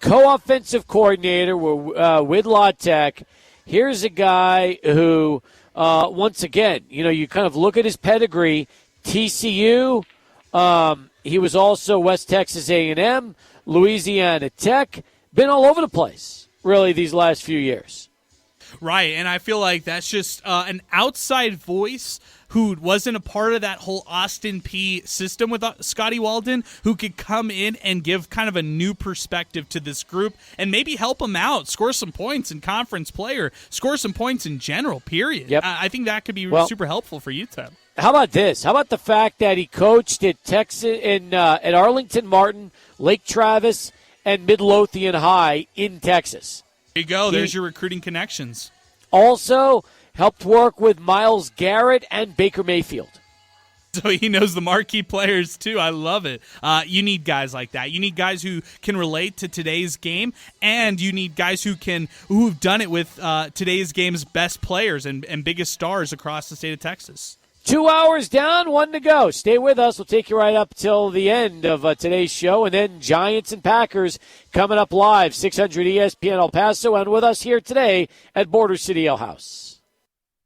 Co-offensive coordinator with La Tech. Here's a guy who, once again, you kind of look at his pedigree. TCU, he was also West Texas A&M, Louisiana Tech. Been all over the place, really, these last few years. Right, and I feel like that's just an outside voice who wasn't a part of that whole Austin Peay system with Scotty Walden, who could come in and give kind of a new perspective to this group and maybe help them out, score some points in conference player, score some points in general, period. Yep. I think that could be super helpful for UTEP. How about this? How about the fact that he coached at Texas at Arlington Martin, Lake Travis, and Midlothian High in Texas? There you go. There's your recruiting connections. Also helped work with Myles Garrett and Baker Mayfield. So he knows the marquee players, too. I love it. You need guys like that. You need guys who can relate to today's game, and you need guys who've done it with today's game's best players and biggest stars across the state of Texas. 2 hours down, 1 to go. Stay with us. We'll take you right up till the end of today's show. And then Giants and Packers coming up live, 600 ESPN El Paso, and with us here today at Border City Ale House.